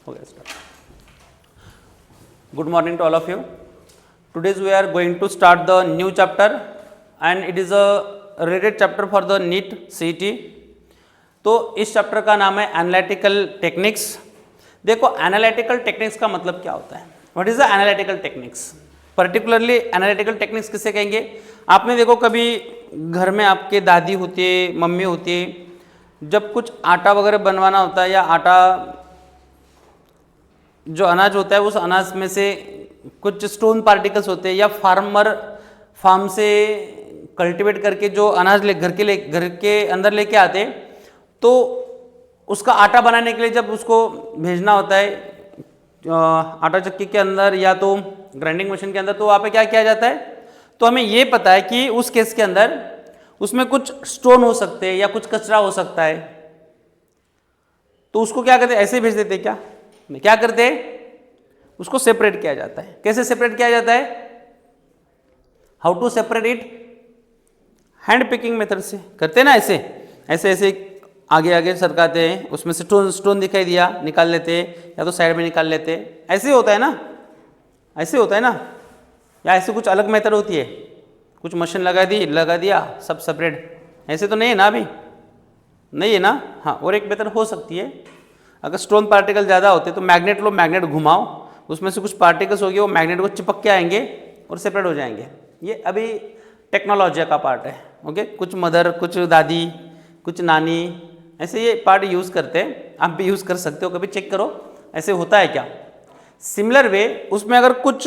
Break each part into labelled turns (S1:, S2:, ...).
S1: हो गया start. Good morning to all of you. Today's we are going to start the new chapter and it is a related chapter for the NEET CET. तो इस chapter का नाम है analytical techniques. देखो analytical techniques का मतलब क्या होता है, what is the analytical techniques. Particularly analytical techniques किसे कहेंगे। आपने देखो कभी घर में आपके दादी होती है, मम्मी होती है, जब कुछ आटा वगैरह बनवाना होता है या आटा जो अनाज होता है उस अनाज में से कुछ स्टोन पार्टिकल्स होते हैं या फार्म से कल्टीवेट करके जो अनाज घर के अंदर लेके आते हैं, तो उसका आटा बनाने के लिए जब उसको भेजना होता है आटा चक्की के अंदर या तो ग्राइंडिंग मशीन के अंदर, तो वहाँ पे क्या किया जाता है, तो हमें ये पता है कि उस केस के अंदर उसमें कुछ स्टोन हो सकते हैं या कुछ कचरा हो सकता है, तो उसको क्या करते, ऐसे भेज देते क्या, क्या करते, उसको सेपरेट किया जाता है। कैसे सेपरेट किया जाता है, how to separate it, hand picking method से करते हैं ना, ऐसे ऐसे ऐसे आगे आगे सरकाते हैं, उसमें से स्टोन दिखाई दिया निकाल लेते हैं या तो साइड में निकाल लेते हैं, ऐसे होता है ना, ऐसे होता है ना, या ऐसे कुछ अलग मेथड होती है, कुछ मशीन लगा दिया सब सेपरेट, ऐसे तो नहीं है ना, अभी नहीं है ना। हाँ, और एक मेथड हो सकती है, अगर स्टोन पार्टिकल ज़्यादा होते तो मैग्नेट लो, मैग्नेट घुमाओ, उसमें से कुछ पार्टिकल्स होंगे वो मैग्नेट को चिपक के आएंगे और सेपरेट हो जाएंगे। ये अभी टेक्नोलॉजी का पार्ट है। ओके, कुछ मदर, कुछ दादी, कुछ नानी, ऐसे ये पार्ट यूज़ करते हैं, आप भी यूज़ कर सकते हो, कभी चेक करो ऐसे होता है क्या। सिमिलर वे उसमें अगर कुछ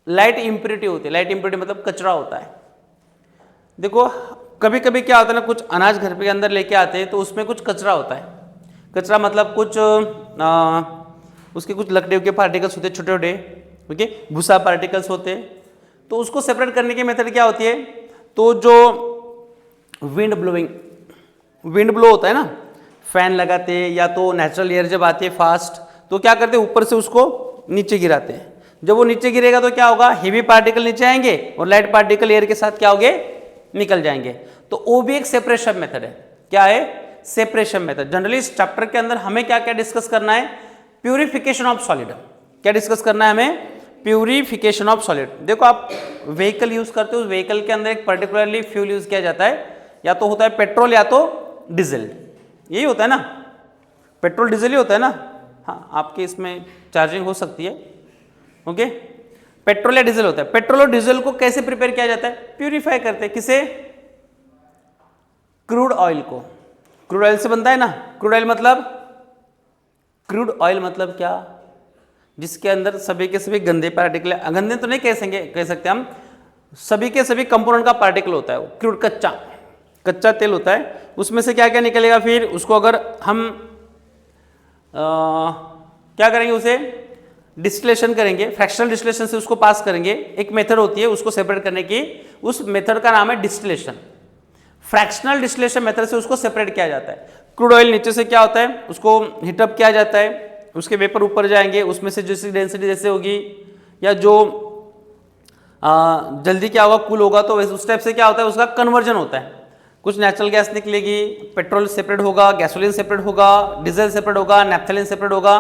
S1: लाइट इम्प्योरिटी होती है, लाइट इम्प्योरिटी मतलब कचरा होता है। देखो कभी कभी क्या होता है ना, कुछ अनाज घर के अंदर लेके आते हैं तो उसमें कुछ कचरा होता है। कचरा मतलब कुछ उसके कुछ लकड़ियों के पार्टिकल्स होते हैं छोटे छोटे, ओके, भूसा पार्टिकल्स होते हैं, तो उसको सेपरेट करने की मेथड क्या होती है, तो जो विंड ब्लो होता है ना, फैन लगाते हैं या तो नेचुरल एयर जब आती है फास्ट, तो क्या करते हैं ऊपर से उसको नीचे गिराते हैं। जब वो नीचे गिरेगा तो क्या होगा, हेवी पार्टिकल नीचे आएंगे और लाइट पार्टिकल एयर के साथ क्या होंगे, निकल जाएंगे। तो वो भी एक सेपरेशन मेथड है। क्या है, सेपरेशन मेथड। जनरली इस चैप्टर के अंदर हमें क्या क्या डिस्कस करना है, प्यूरिफिकेशन ऑफ सॉलिड। क्या डिस्कस करना है हमें, प्यूरिफिकेशन ऑफ सॉलिड। देखो आप व्हीकल यूज करते हो, उस व्हीकल के अंदर एक पर्टिकुलरली फ्यूल यूज किया जाता है, या तो होता है पेट्रोल या तो डीजल, यही होता है ना, पेट्रोल डीजल ही होता है ना। हाँ, आपके इसमें चार्जिंग हो सकती है, ओके, पेट्रोल या डीजल होता है। पेट्रोल और डीजल को कैसे प्रिपेयर किया जाता है, प्यूरिफाई करते हैं, किसे, क्रूड ऑयल को। क्रूड ऑयल से बनता है ना, क्रूड ऑयल मतलब क्या, जिसके अंदर सभी के सभी गंदे पार्टिकल, गंदे तो नहीं कह सकते हम, सभी के सभी कंपोनेंट का पार्टिकल होता है वो क्रूड, कच्चा तेल होता है। उसमें से क्या क्या निकलेगा, फिर उसको अगर हम क्या करेंगे, उसे डिस्टिलेशन करेंगे, फ्रैक्शनल डिस्टिलेशन से उसको पास करेंगे। एक मेथड होती है उसको सेपरेट करने की, उस मेथड का नाम है डिस्टिलेशन। फ्रैक्शनल डिस्टिलेशन मेथड से उसको सेपरेट किया जाता है। क्रूड ऑयल नीचे से क्या होता है, उसको हीटअप किया जाता है, उसके वेपर ऊपर जाएंगे, उसमें से जैसी डेंसिटी जैसे होगी या जो जल्दी क्या होगा, कूल होगा, तो उस टाइप से क्या होता है, उसका कन्वर्जन होता है। कुछ नेचुरल गैस निकलेगी, पेट्रोल सेपरेट होगा, गैसोलीन सेपरेट होगा, डीजल सेपरेट होगा, नैफ्थलीन सेपरेट होगा,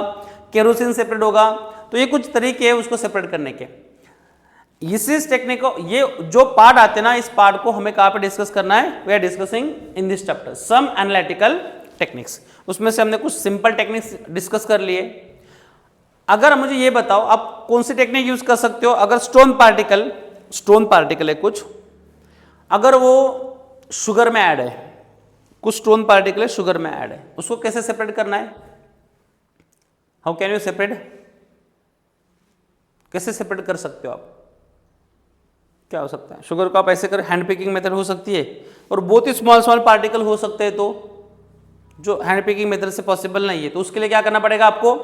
S1: केरोसिन सेपरेट होगा। तो ये कुछ तरीके हैं उसको सेपरेट करने के। इस टेक्निक को, ये जो पार्ट आते हैं ना, इस पार्ट को हमें कहाँ पे डिस्कस करना है, we are discussing in this chapter some analytical techniques. उसमें से हमने कुछ सिंपल टेक्निक्स डिस्कस कर लिए। अगर मुझे ये बताओ आप कौन सी टेक्निक यूज कर सकते हो, अगर स्टोन पार्टिकल है कुछ, अगर वो शुगर में ऐड है, कुछ स्टोन पार्टिकल है शुगर में ऐड है, उसको कैसे सेपरेट करना है, हाउ कैन यू सेपरेट, कैसे सेपरेट कर सकते हो आप, क्या हो सकता है। शुगर को आप ऐसे कर, हैंड पिकिंग मेथड हो सकती है, और बहुत ही स्मॉल पार्टिकल हो सकते हैं, तो जो हैंड पिकिंग मेथड से पॉसिबल नहीं है, तो उसके लिए क्या करना पड़ेगा आपको,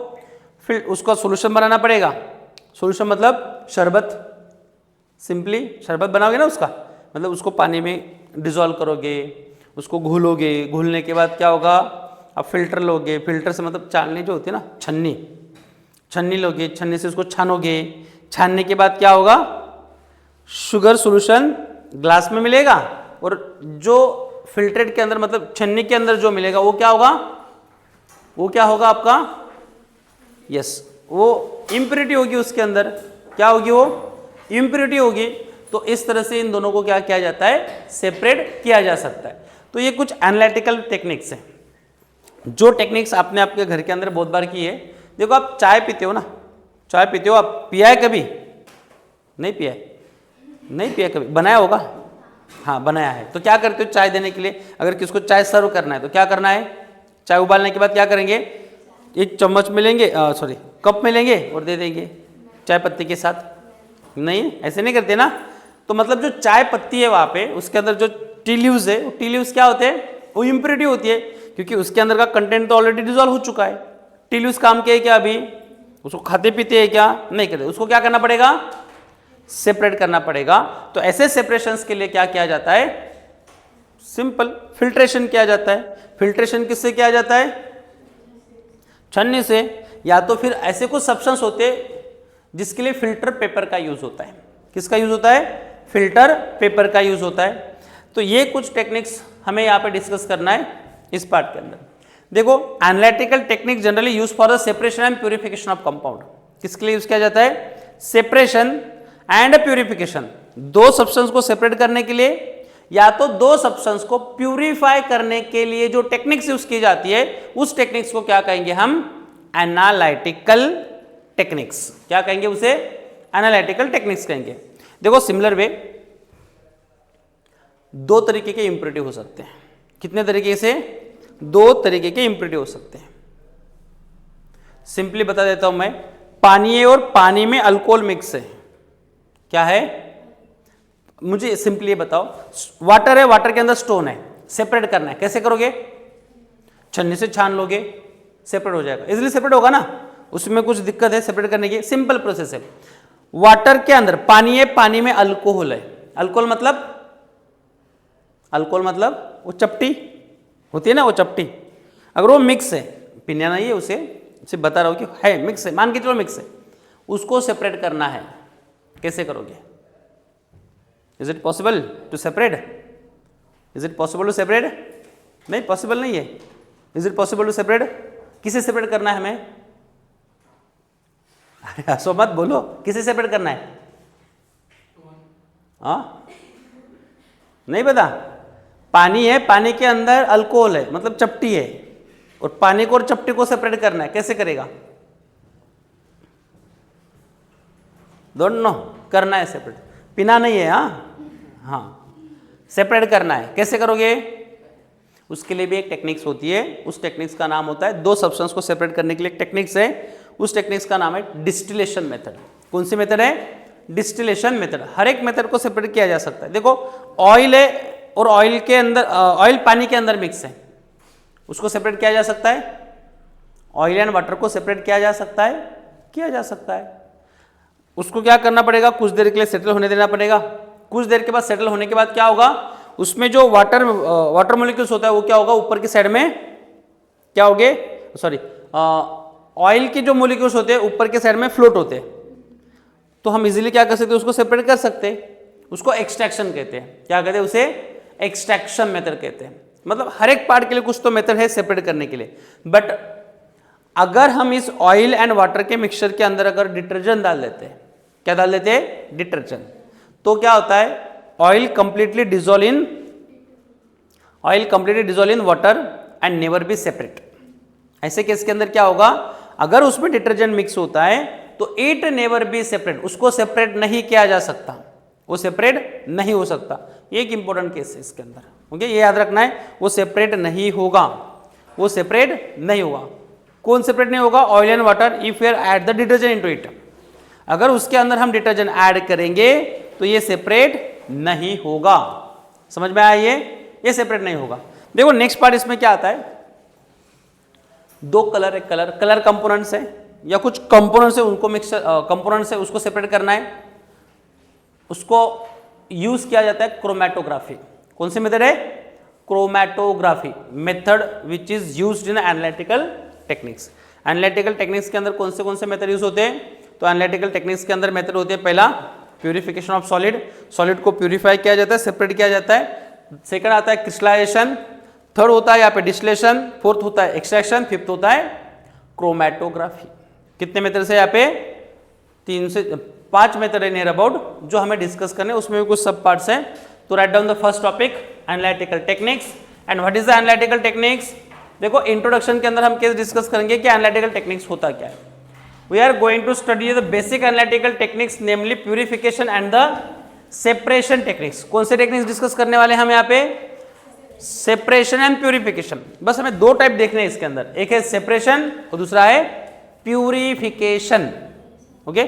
S1: फिर उसका सोल्यूशन बनाना पड़ेगा। सोल्यूशन मतलब शरबत, सिंपली शरबत बनाओगे ना उसका, मतलब उसको पानी में डिजोल्व करोगे, उसको घोलोगे, घोलने के बाद क्या होगा, आप फिल्टर लोगे, फिल्टर से मतलब चालनी जो होती है ना, छन्नी लोगे, छन्नी से उसको छानोगे, छानने के बाद क्या होगा, शुगर सॉल्यूशन ग्लास में मिलेगा, और जो फिल्ट्रेट के अंदर मतलब छन्नी के अंदर जो मिलेगा वो क्या होगा आपका यस, वो इम्प्योरिटी होगी उसके अंदर, क्या होगी, वो इम्प्योरिटी होगी। तो इस तरह से इन दोनों को क्या किया जाता है, सेपरेट किया जा सकता है। तो ये कुछ एनालिटिकल टेक्निक्स हैं, जो टेक्निक्स आपने आपके घर के अंदर बहुत बार की है। देखो आप चाय पीते हो ना, चाय पीते हो आप, पिया है कभी, नहीं पिया है, नहीं पिया कभी, बनाया होगा, हाँ बनाया है। तो क्या करते हो चाय देने के लिए, अगर किसको चाय सर्व करना है तो क्या करना है, चाय उबालने के बाद क्या करेंगे, एक चम्मच में लेंगे, सॉरी कप में लेंगे और दे देंगे चाय पत्ती के साथ, नहीं ऐसे नहीं करते ना। तो मतलब जो चाय पत्ती है वहाँ पे, उसके अंदर जो टी लीव्स है, वो टी लीव्स क्या होते हैं, वो इम्प्योरिटी होती है, क्योंकि उसके अंदर का कंटेंट तो ऑलरेडी डिजोल्व हो चुका है। टी लीव्स काम के है क्या, अभी उसको खाते पीते हैं क्या, नहीं करते, उसको क्या करना पड़ेगा, सेपरेट करना पड़ेगा। तो ऐसे सेपरेशंस के लिए क्या किया जाता है, सिंपल फिल्ट्रेशन किया जाता है। फिल्ट्रेशन किससे किया जाता है, छन्नी से, या तो फिर ऐसे कुछ सब्सटेंस होते जिसके लिए फिल्टर पेपर का यूज होता है। किसका यूज होता है, फिल्टर पेपर का यूज होता है। तो ये कुछ टेक्निक्स हमें यहाँ पे डिस्कस करना है इस पार्ट के अंदर। देखो analytical technique generally use for the separation and purification of compound. किसके लिए यूज किया जाता है, सेपरेशन एंड प्यूरिफिकेशन, दो सब्सटेंस को सेपरेट करने के लिए या तो दो सब्सटेंस को प्यूरिफाई करने के लिए जो टेक्निक्स यूज की जाती है, उस टेक्निक्स को क्या कहेंगे हम, एनालिटिकल टेक्निक्स। क्या कहेंगे उसे, एनालिटिकल टेक्निक्स कहेंगे। देखो सिमिलर वे दो तरीके के इंप्योरिटी हो सकते हैं। कितने तरीके से, दो तरीके के इंप्योरिटी हो सकते हैं। सिंपली बता देता हूं मैं, पानी है और पानी में अल्कोहल मिक्स है, क्या है, मुझे सिंपली बताओ, वाटर है, वाटर के अंदर स्टोन है, सेपरेट करना है, कैसे करोगे, छन्नी से छान लोगे, सेपरेट हो जाएगा, इजीली सेपरेट होगा ना, उसमें कुछ दिक्कत है सेपरेट करने की, सिंपल प्रोसेस है। वाटर के अंदर पानी है, पानी में अल्कोहल है, अल्कोहल मतलब, अल्कोहल मतलब वो चपटी होती है ना, वो चपटी, अगर वो मिक्स है, पीना नहीं है उसे, सिर्फ बता रहा हूं कि है मिक्स है, मान के चलो मिक्स है, उसको सेपरेट करना है, कैसे करोगे, is it possible to separate, is it possible to separate, नहीं पॉसिबल नहीं है, is it possible to separate, किसे सेपरेट करना है हमें, अरे हंसो मत, बोलो किसे सेपरेट करना है, हाँ नहीं पता, पानी है, पानी के अंदर अल्कोहल है, मतलब चपटी है, और पानी को और चपटी को सेपरेट करना है, कैसे करेगा, दोनों करना है सेपरेट, पीना नहीं है, हाँ सेपरेट करना है, कैसे करोगे, उसके लिए भी एक टेक्निक्स होती है, उस टेक्निक्स का नाम होता है, दो सब्सटेंस को सेपरेट करने के लिए एक टेक्निक्स है, उस टेक्निक्स का नाम है डिस्टिलेशन मेथड। कौन सी मेथड है, डिस्टिलेशन मेथड। हर एक मेथड को सेपरेट किया जा सकता है। देखो ऑयल है और ऑयल के अंदर, ऑयल पानी के अंदर मिक्स है, उसको सेपरेट किया जा सकता है, ऑयल एंड वाटर को सेपरेट किया जा सकता है, किया जा सकता है। उसको क्या करना पड़ेगा, कुछ देर के लिए सेटल होने देना पड़ेगा, कुछ देर के बाद सेटल होने के बाद क्या होगा, उसमें जो वाटर मॉलिक्यूल्स होता है वो क्या होगा, ऊपर की साइड में क्या होगे, सॉरी ऑयल के जो मॉलिक्यूल्स होते हैं ऊपर के साइड में फ्लोट होते हैं, तो हम इजीली क्या कर सकते हैं, उसको सेपरेट कर सकते हैं, उसको एक्सट्रैक्शन कहते हैं। क्या कहते हैं उसे, एक्सट्रैक्शन मेथड कहते हैं। मतलब हर एक पार्ट के लिए कुछ तो मेथड है सेपरेट करने के लिए। बट अगर हम इस ऑयल एंड वाटर के मिक्सचर के अंदर अगर डिटर्जेंट डाल देते हैं, क्या डाल देते हैं, डिटर्जेंट, तो क्या होता है, oil completely dissolve in water and never be separate. ऐसे केस के अंदर क्या होगा, अगर उसमें डिटर्जेंट मिक्स होता है तो इट नेवर बी सेपरेट, उसको सेपरेट नहीं किया जा सकता, वो सेपरेट नहीं हो सकता। ये एक इंपॉर्टेंट केस है इसके अंदर, ओके, ये याद रखना है, वो सेपरेट नहीं होगा, वो सेपरेट नहीं होगा। कौन सेपरेट नहीं होगा, oil and water, if you add the detergent into it, अगर उसके अंदर हम डिटर्जेंट ऐड करेंगे तो ये सेपरेट नहीं होगा। समझ में आया, ये सेपरेट नहीं होगा। देखो नेक्स्ट पार्ट इसमें क्या आता है, दो कलर है, कलर कंपोनेंट्स है या कुछ कंपोनेंट्स है, उनको मिक्सर कंपोनेंट्स है, उसको सेपरेट करना है, उसको यूज किया जाता है क्रोमैटोग्राफी। कौन सी मेथड है, chromatography method which is used in analytical techniques. Analytical techniques के अंदर कौन से मेथड यूज होते हैं, तो एनालिटिकल टेक्निक्स के अंदर मेथड होते हैं, पहला प्यूरिफिकेशन ऑफ सॉलिड को प्यूरिफाई किया जाता है, सेपरेट किया जाता है। सेकंड आता है क्रिस्टलाइजेशन, थर्ड होता है यहाँ पे डिस्टिलेशन, फोर्थ होता है एक्सट्रैक्शन, फिफ्थ होता है क्रोमैटोग्राफी। कितने मेथड से यहाँ पे 3 से 5 मेथड है नियर अबाउट जो हमें डिस्कस करने, उसमें भी कुछ सब पार्ट्स हैं। तो write down the first topic analytical techniques. And what is the analytical techniques? देखो इंट्रोडक्शन के अंदर हम कैसे डिस्कस करेंगे कि एनालिटिकल टेक्निक्स होता क्या है। We are going to study the basic analytical techniques namely purification and the separation techniques. कौन से टेक्निक्स डिस्कस करने वाले हम यहाँ पे? Separation and purification. बस हमें दो टाइप देखने हैं इसके अंदर, एक है सेपरेशन और दूसरा है प्यूरिफिकेशन। ओके,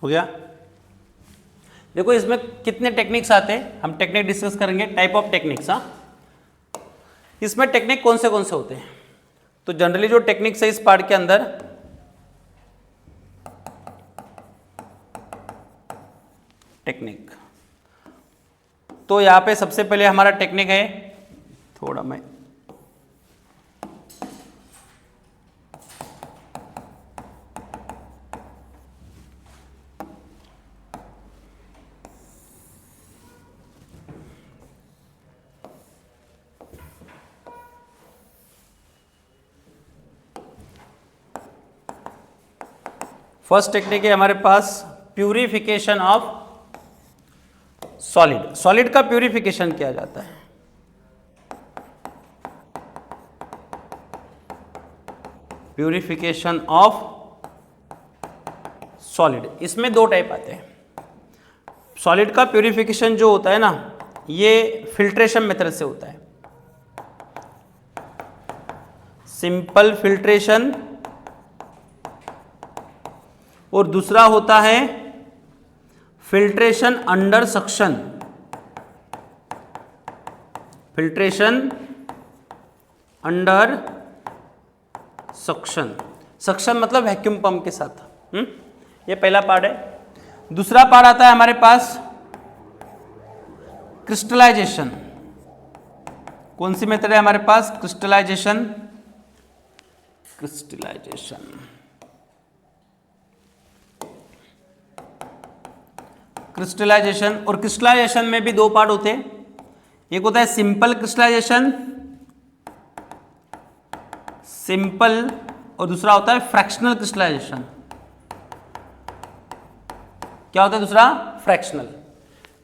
S1: हो गया। देखो इसमें कितने टेक्निक्स आते हैं, हम टेक्निक डिस्कस करेंगे, टाइप ऑफ टेक्निक्स। हाँ, इसमें टेक्निक कौन से होते हैं? तो जनरली जो टेक्निक्स है इस पार्ट के अंदर, टेक्निक, तो यहां पे सबसे पहले हमारा टेक्निक है, थोड़ा मैं फर्स्ट टेक्निक है हमारे पास प्यूरिफिकेशन ऑफ सॉलिड। सॉलिड का प्यूरिफिकेशन किया जाता है। प्यूरिफिकेशन ऑफ सॉलिड, इसमें दो टाइप आते हैं। सॉलिड का प्यूरिफिकेशन जो होता है ना, ये फिल्ट्रेशन मेथड से होता है, सिंपल फिल्ट्रेशन, और दूसरा होता है filtration under suction. Filtration under suction, suction मतलब वैक्यूम पंप के साथ। ये पहला पार्ट है। दूसरा पार्ट आता है हमारे पास क्रिस्टलाइजेशन। कौन सी मेथड है हमारे पास? क्रिस्टलाइजेशन। क्रिस्टलाइजेशन, क्रिस्टलाइजेशन, और क्रिस्टलाइजेशन में भी दो पार्ट होते हैं, एक होता है सिंपल क्रिस्टलाइजेशन, सिंपल, और दूसरा होता है फ्रैक्शनल क्रिस्टलाइजेशन। क्या होता है दूसरा? फ्रैक्शनल।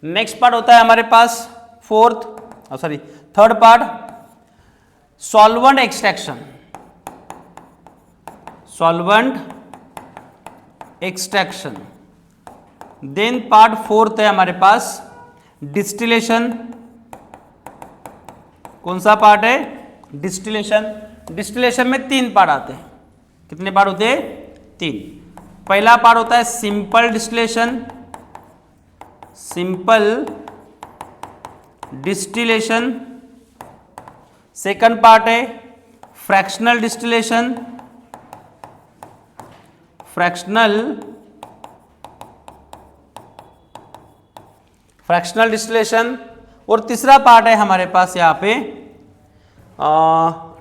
S1: नेक्स्ट पार्ट होता है हमारे पास third part, solvent extraction. Solvent extraction. Then part fourth है हमारे पास डिस्टिलेशन। कौन सा पार्ट है? डिस्टिलेशन। डिस्टिलेशन में 3 पार्ट आते हैं। कितने पार्ट होते हैं? 3। पहला पार्ट होता है simple distillation, simple distillation. Second part है फ्रैक्शनल डिस्टिलेशन, फ्रैक्शनल डिस्टिलेशन। और तीसरा पार्ट है हमारे पास यहाँ पे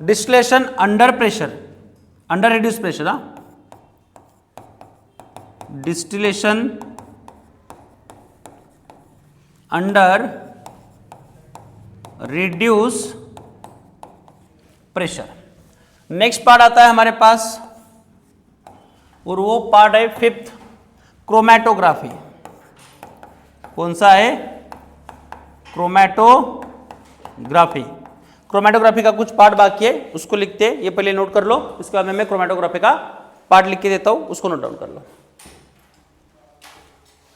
S1: distillation under pressure, under reduce pressure. Distillation under reduce pressure. Next part आता है हमारे पास और वो पार्ट है फिफ्थ, क्रोमैटोग्राफी। कौन सा है? क्रोमैटोग्राफी। क्रोमैटोग्राफी का कुछ पार्ट बाकी है, उसको लिखते हैं, ये पहले नोट कर लो, इसके बाद में मैं क्रोमैटोग्राफी का पार्ट लिख के देता हूं, उसको नोट डाउन कर लो।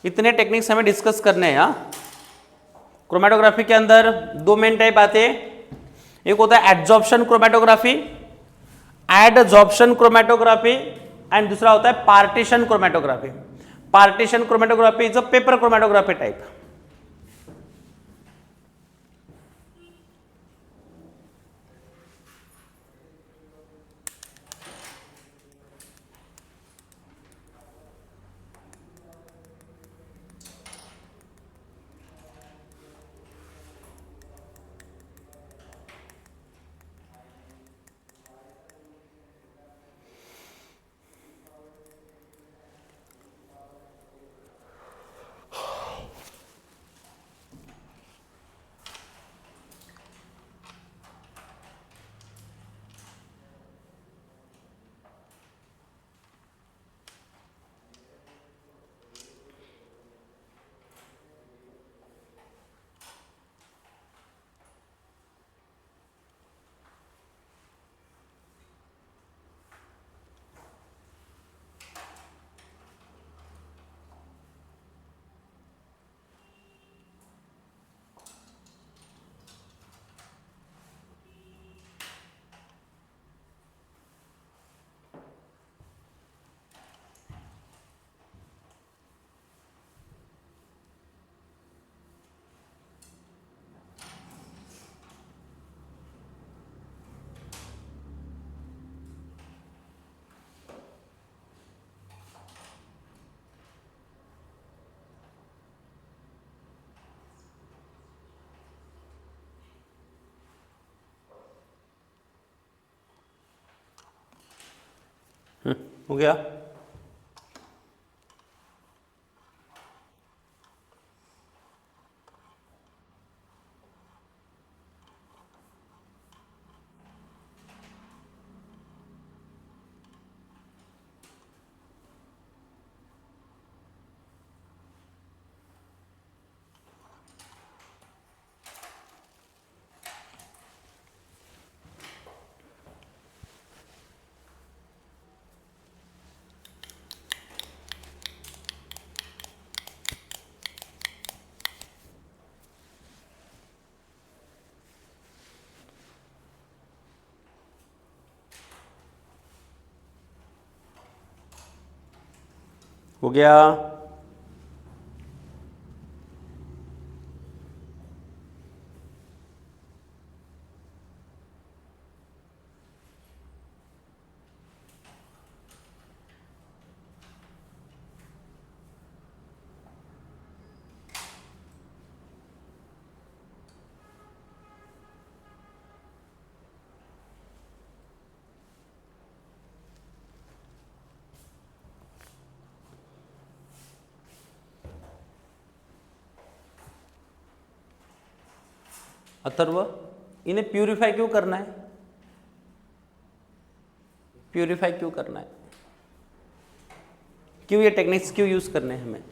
S1: इतने टेक्निक्स हमें डिस्कस करने हैं। क्रोमैटोग्राफी के अंदर दो मेन टाइप आते हैं, एक होता है adsorption chromatography, adsorption chromatography, and दूसरा होता है partition chromatography. Partition chromatography is a paper chromatography type. हो गया? हो गया? अथर्व, इन्हें प्यूरिफाई क्यों करना है? प्यूरिफाई क्यों करना है? क्यों ये टेक्निक्स क्यों यूज करने हैं हमें?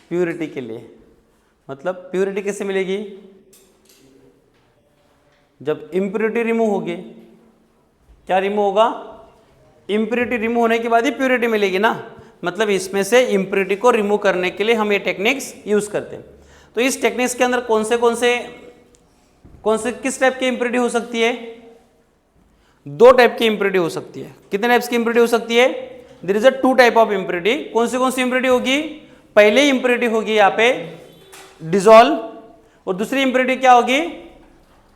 S1: प्यूरिटी के लिए। मतलब प्यूरिटी कैसे मिलेगी? जब इम्प्योरिटी रिमूव होगी। क्या रिमूव होगा? इम्प्योरिटी रिमूव होने के बाद ही प्यूरिटी मिलेगी ना। मतलब इसमें से इम्प्योरिटी को रिमूव करने के लिए हम ये टेक्निक्स यूज करते हैं। तो इस टेक्निक्स के अंदर कौन से किस टाइप की इम्प्योरिटी हो सकती है? दो टाइप की इम्प्योरिटी हो सकती है। कितने टाइप्स की इम्प्योरिटी हो सकती है? There is a two type of impurity. कौन सी इम्प्योरिटी होगी? पहले इम्प्योरिटी होगी यहाँ पे डिजोल्व, और दूसरी इम्प्योरिटी क्या होगी?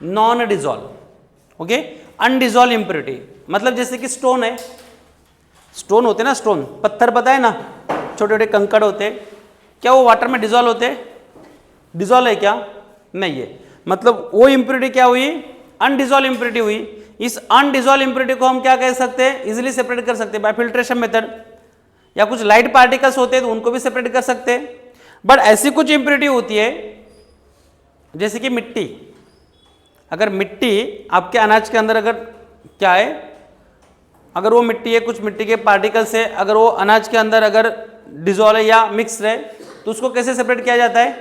S1: Non dissolve. Okay, undissolved impurity मतलब जैसे कि स्टोन है, स्टोन होते ना, स्टोन पत्थर पता है ना, छोटे छोटे कंकड़ होते, क्या वो वाटर में डिजोल्व होते? डिजोल्व है क्या? नहीं है। मतलब वो इम्प्योरिटी क्या हुई? अनडिजोल्व इम्प्योरिटी हुई। इस अनडिजोल्व इम्प्योरिटी को हम क्या कह सकते हैं? इजीली सेपरेट कर सकते हैं बाय फिल्ट्रेशन मेथड, या कुछ लाइट पार्टिकल्स होते हैं तो उनको भी सेपरेट कर सकते हैं। बट ऐसी कुछ इम्प्योरिटी होती है जैसे कि मिट्टी। अगर मिट्टी आपके अनाज के अंदर अगर क्या है, अगर वो मिट्टी है, कुछ मिट्टी के पार्टिकल्स है, अगर वो अनाज के अंदर अगर डिजोल्व है या मिक्स है तो उसको कैसे सेपरेट किया जाता है?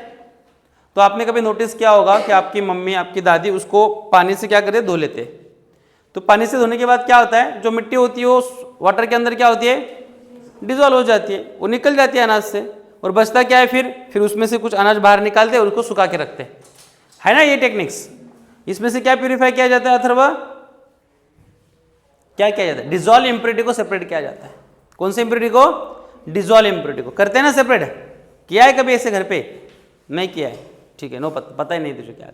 S1: तो आपने कभी नोटिस किया होगा कि आपकी मम्मी, आपकी दादी उसको पानी से क्या करते? धो लेते। तो पानी से धोने के बाद क्या होता है? जो मिट्टी होती है वो वाटर के अंदर क्या होती है? डिजोल्व हो जाती है, वो निकल जाती है अनाज से, और बचता क्या है? फिर उसमें से कुछ अनाज बाहर निकालते हैं, उनको सुखा के रखते हैं, है ना ये टेक्निक्स। इसमें से क्या प्यूरिफाई किया जाता है अथर्वा? क्या किया जाता है? डिजोल्व इम्प्योरिटी को सेपरेट किया जाता है। कौन सी इम्प्योरिटी को? डिजोल्व इम्प्योरिटी को। करते हैं ना सेपरेट? किया है कभी ऐसे घर पे? नहीं किया है, ठीक है, नो पता ही नहीं तुझे क्या है।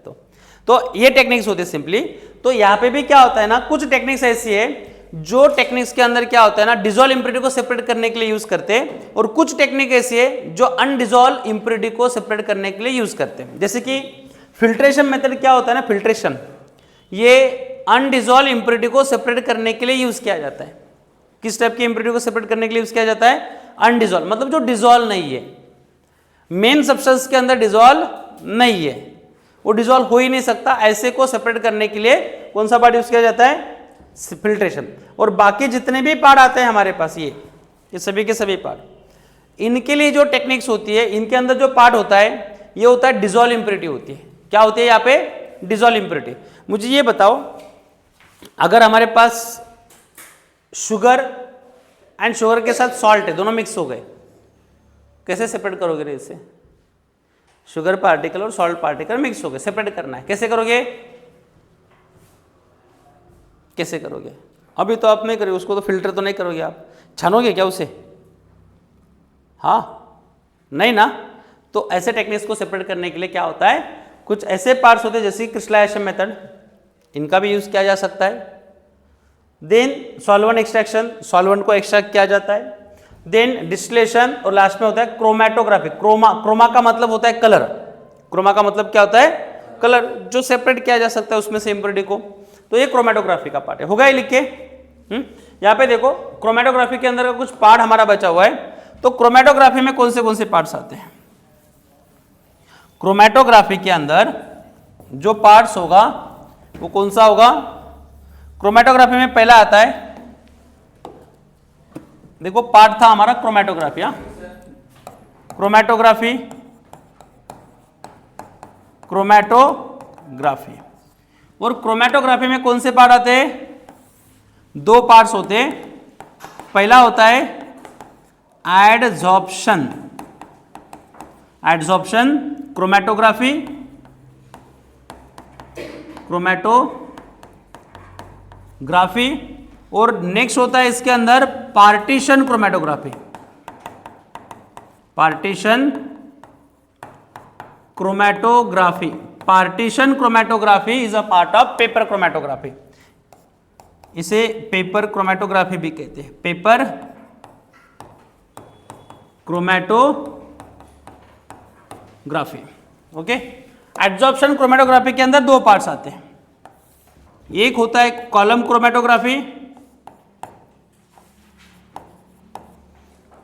S1: तो ये टेक्निक्स होते हैं सिंपली। तो यहाँ पे भी क्या होता है ना, कुछ टेक्निक्स ऐसी है जो टेक्निक्स के अंदर क्या होता है ना, डिजोल्व इम्प्योरिटी को सेपरेट करने के लिए यूज करते हैं, और कुछ टेक्निक ऐसी है जो अनडिजोल्व इम्प्योरिटी को सेपरेट करने के लिए यूज करते हैं। जैसे कि फिल्ट्रेशन मेथड क्या होता है ना, फिल्ट्रेशन, ये अनडिजोल्व इम्प्योरिटी को सेपरेट करने के लिए यूज किया जाता है। किस टाइप की इम्प्योरिटी को सेपरेट करने के लिए यूज किया जाता है? अनडिजोल्व, मतलब जो डिजोल्व नहीं है, मेन सब्सटेंस के अंदर डिजोल्व नहीं है, वो डिजोल्व हो ही नहीं सकता, ऐसे को सेपरेट करने के लिए कौन सा पार्ट यूज किया जाता है? फिल्ट्रेशन। और बाकी जितने भी पार्ट आते हैं हमारे पास, ये सभी के सभी पार्ट, इनके लिए जो टेक्निक्स होती है, इनके अंदर जो पार्ट होता है ये होता है डिजोल्व इम्प्योरिटी होती है। क्या होती है यहाँ पे? Dissolve impurity. मुझे ये बताओ, अगर हमारे पास शुगर एंड शुगर के साथ सॉल्ट है, दोनों मिक्स हो गए, कैसे सेपरेट करोगे रे इससे? शुगर पार्टिकल और सॉल्ट पार्टिकल मिक्स हो गए, सेपरेट करना है, कैसे करोगे? कैसे करोगे? अभी तो आप नहीं करोगे, उसको तो फिल्टर तो नहीं करोगे, आप छानोगे क्या उसे? हाँ, नहीं ना। तो ऐसे टेक्निक्स को सेपरेट करने के लिए क्या होता है, कुछ ऐसे पार्ट्स होते हैं जैसे क्रिस्टलाइजेशन मेथड, इनका भी यूज किया जा सकता है। देन सॉल्वेंट एक्सट्रैक्शन, सॉल्वेंट को एक्सट्रैक्ट किया जाता है। देन डिस्टिलेशन, और लास्ट में होता है क्रोमैटोग्राफी। क्रोमा का मतलब होता है कलर, क्रोमा का मतलब क्या होता है? कलर, जो सेपरेट किया जा सकता है उसमें से इम्प्योरिटी को। तो ये क्रोमैटोग्राफी का पार्ट है। होगा ये लिख के? यहाँ पे देखो, क्रोमैटोग्राफी के अंदर का कुछ पार्ट हमारा बचा हुआ है। तो क्रोमैटोग्राफी में कौन से पार्ट्स आते हैं? क्रोमैटोग्राफी के अंदर जो पार्ट्स होगा वो कौन सा होगा? क्रोमैटोग्राफी में पहला आता है, देखो पार्ट था हमारा क्रोमैटोग्राफी। क्रोमैटोग्राफी और क्रोमैटोग्राफी में कौन से पार्ट आते हैं? दो पार्ट्स होते हैं। पहला होता है एडजॉर्प्शन, क्रोमैटोग्राफी, और नेक्स्ट होता है इसके अंदर partition chromatography. Partition chromatography is a part of paper chromatography. इसे पेपर क्रोमैटोग्राफी भी कहते हैं, paper chromatography. Okay, adsorption chromatography के अंदर दो पार्ट्स आते हैं। एक होता है कॉलम क्रोमैटोग्राफी,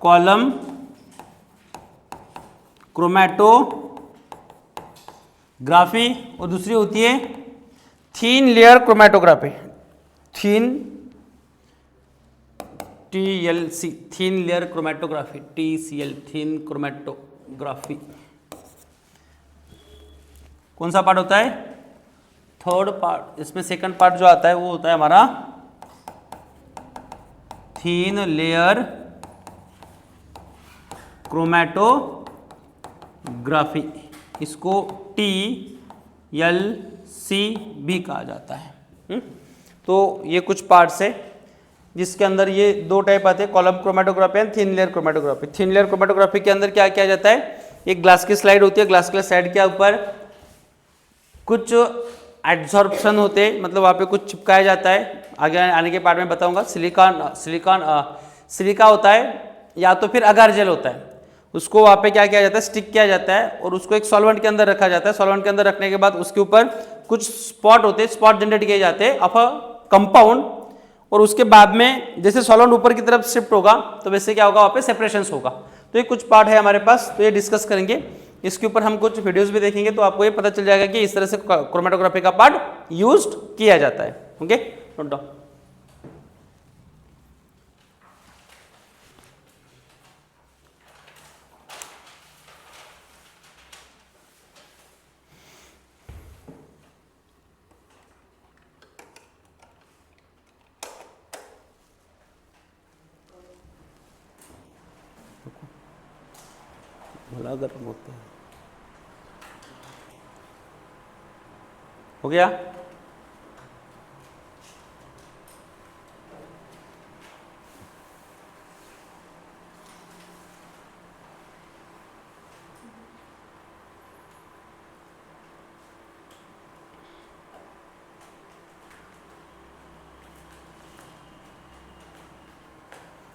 S1: कॉलम क्रोमैटोग्राफी, और दूसरी होती है थीन लेयर क्रोमैटोग्राफी, थीन TLC, thin layer chromatography, TCL, थीन क्रोमैटोग्राफी। कौन सा पार्ट होता है? Third part. इसमें सेकंड पार्ट जो आता है वो होता है हमारा थीन लेयर क्रोमैटोग्राफी, इसको TLC भी कहा जाता है। तो तो ये कुछ पार्ट्स है जिसके अंदर ये दो टाइप आते हैं, column chromatography and thin layer chromatography. Thin layer chromatography के अंदर क्या किया जाता है, एक ग्लास की स्लाइड होती है, ग्लास की स्लाइड के ऊपर कुछ एड्सॉर्प्शन होते हैं, मतलब वहाँ पे कुछ चिपकाया जाता है, आगे आने के पार्ट में बताऊंगा। सिलिका होता है या तो फिर अगार जेल होता है, उसको वहाँ पे क्या किया जाता है, स्टिक किया जाता है और उसको एक सॉल्वेंट के अंदर रखा जाता है। सॉल्वेंट के अंदर रखने के बाद उसके ऊपर कुछ स्पॉट होते हैं, स्पॉट जनरेट किए जाते हैं ऑफ अ कंपाउंड, और उसके बाद में जैसे सॉल्वेंट ऊपर की तरफ शिफ्ट होगा तो वैसे क्या होगा, वहाँ पे सेपरेशन होगा। तो ये कुछ पार्ट है हमारे पास, तो ये डिस्कस करेंगे। इसके ऊपर हम कुछ वीडियोस भी देखेंगे तो आपको ये पता चल जाएगा कि इस तरह से क्रोमेटोग्राफी का पार्ट यूज्ड किया जाता है। Okay, note down. भला गर्म होता है, हो गया।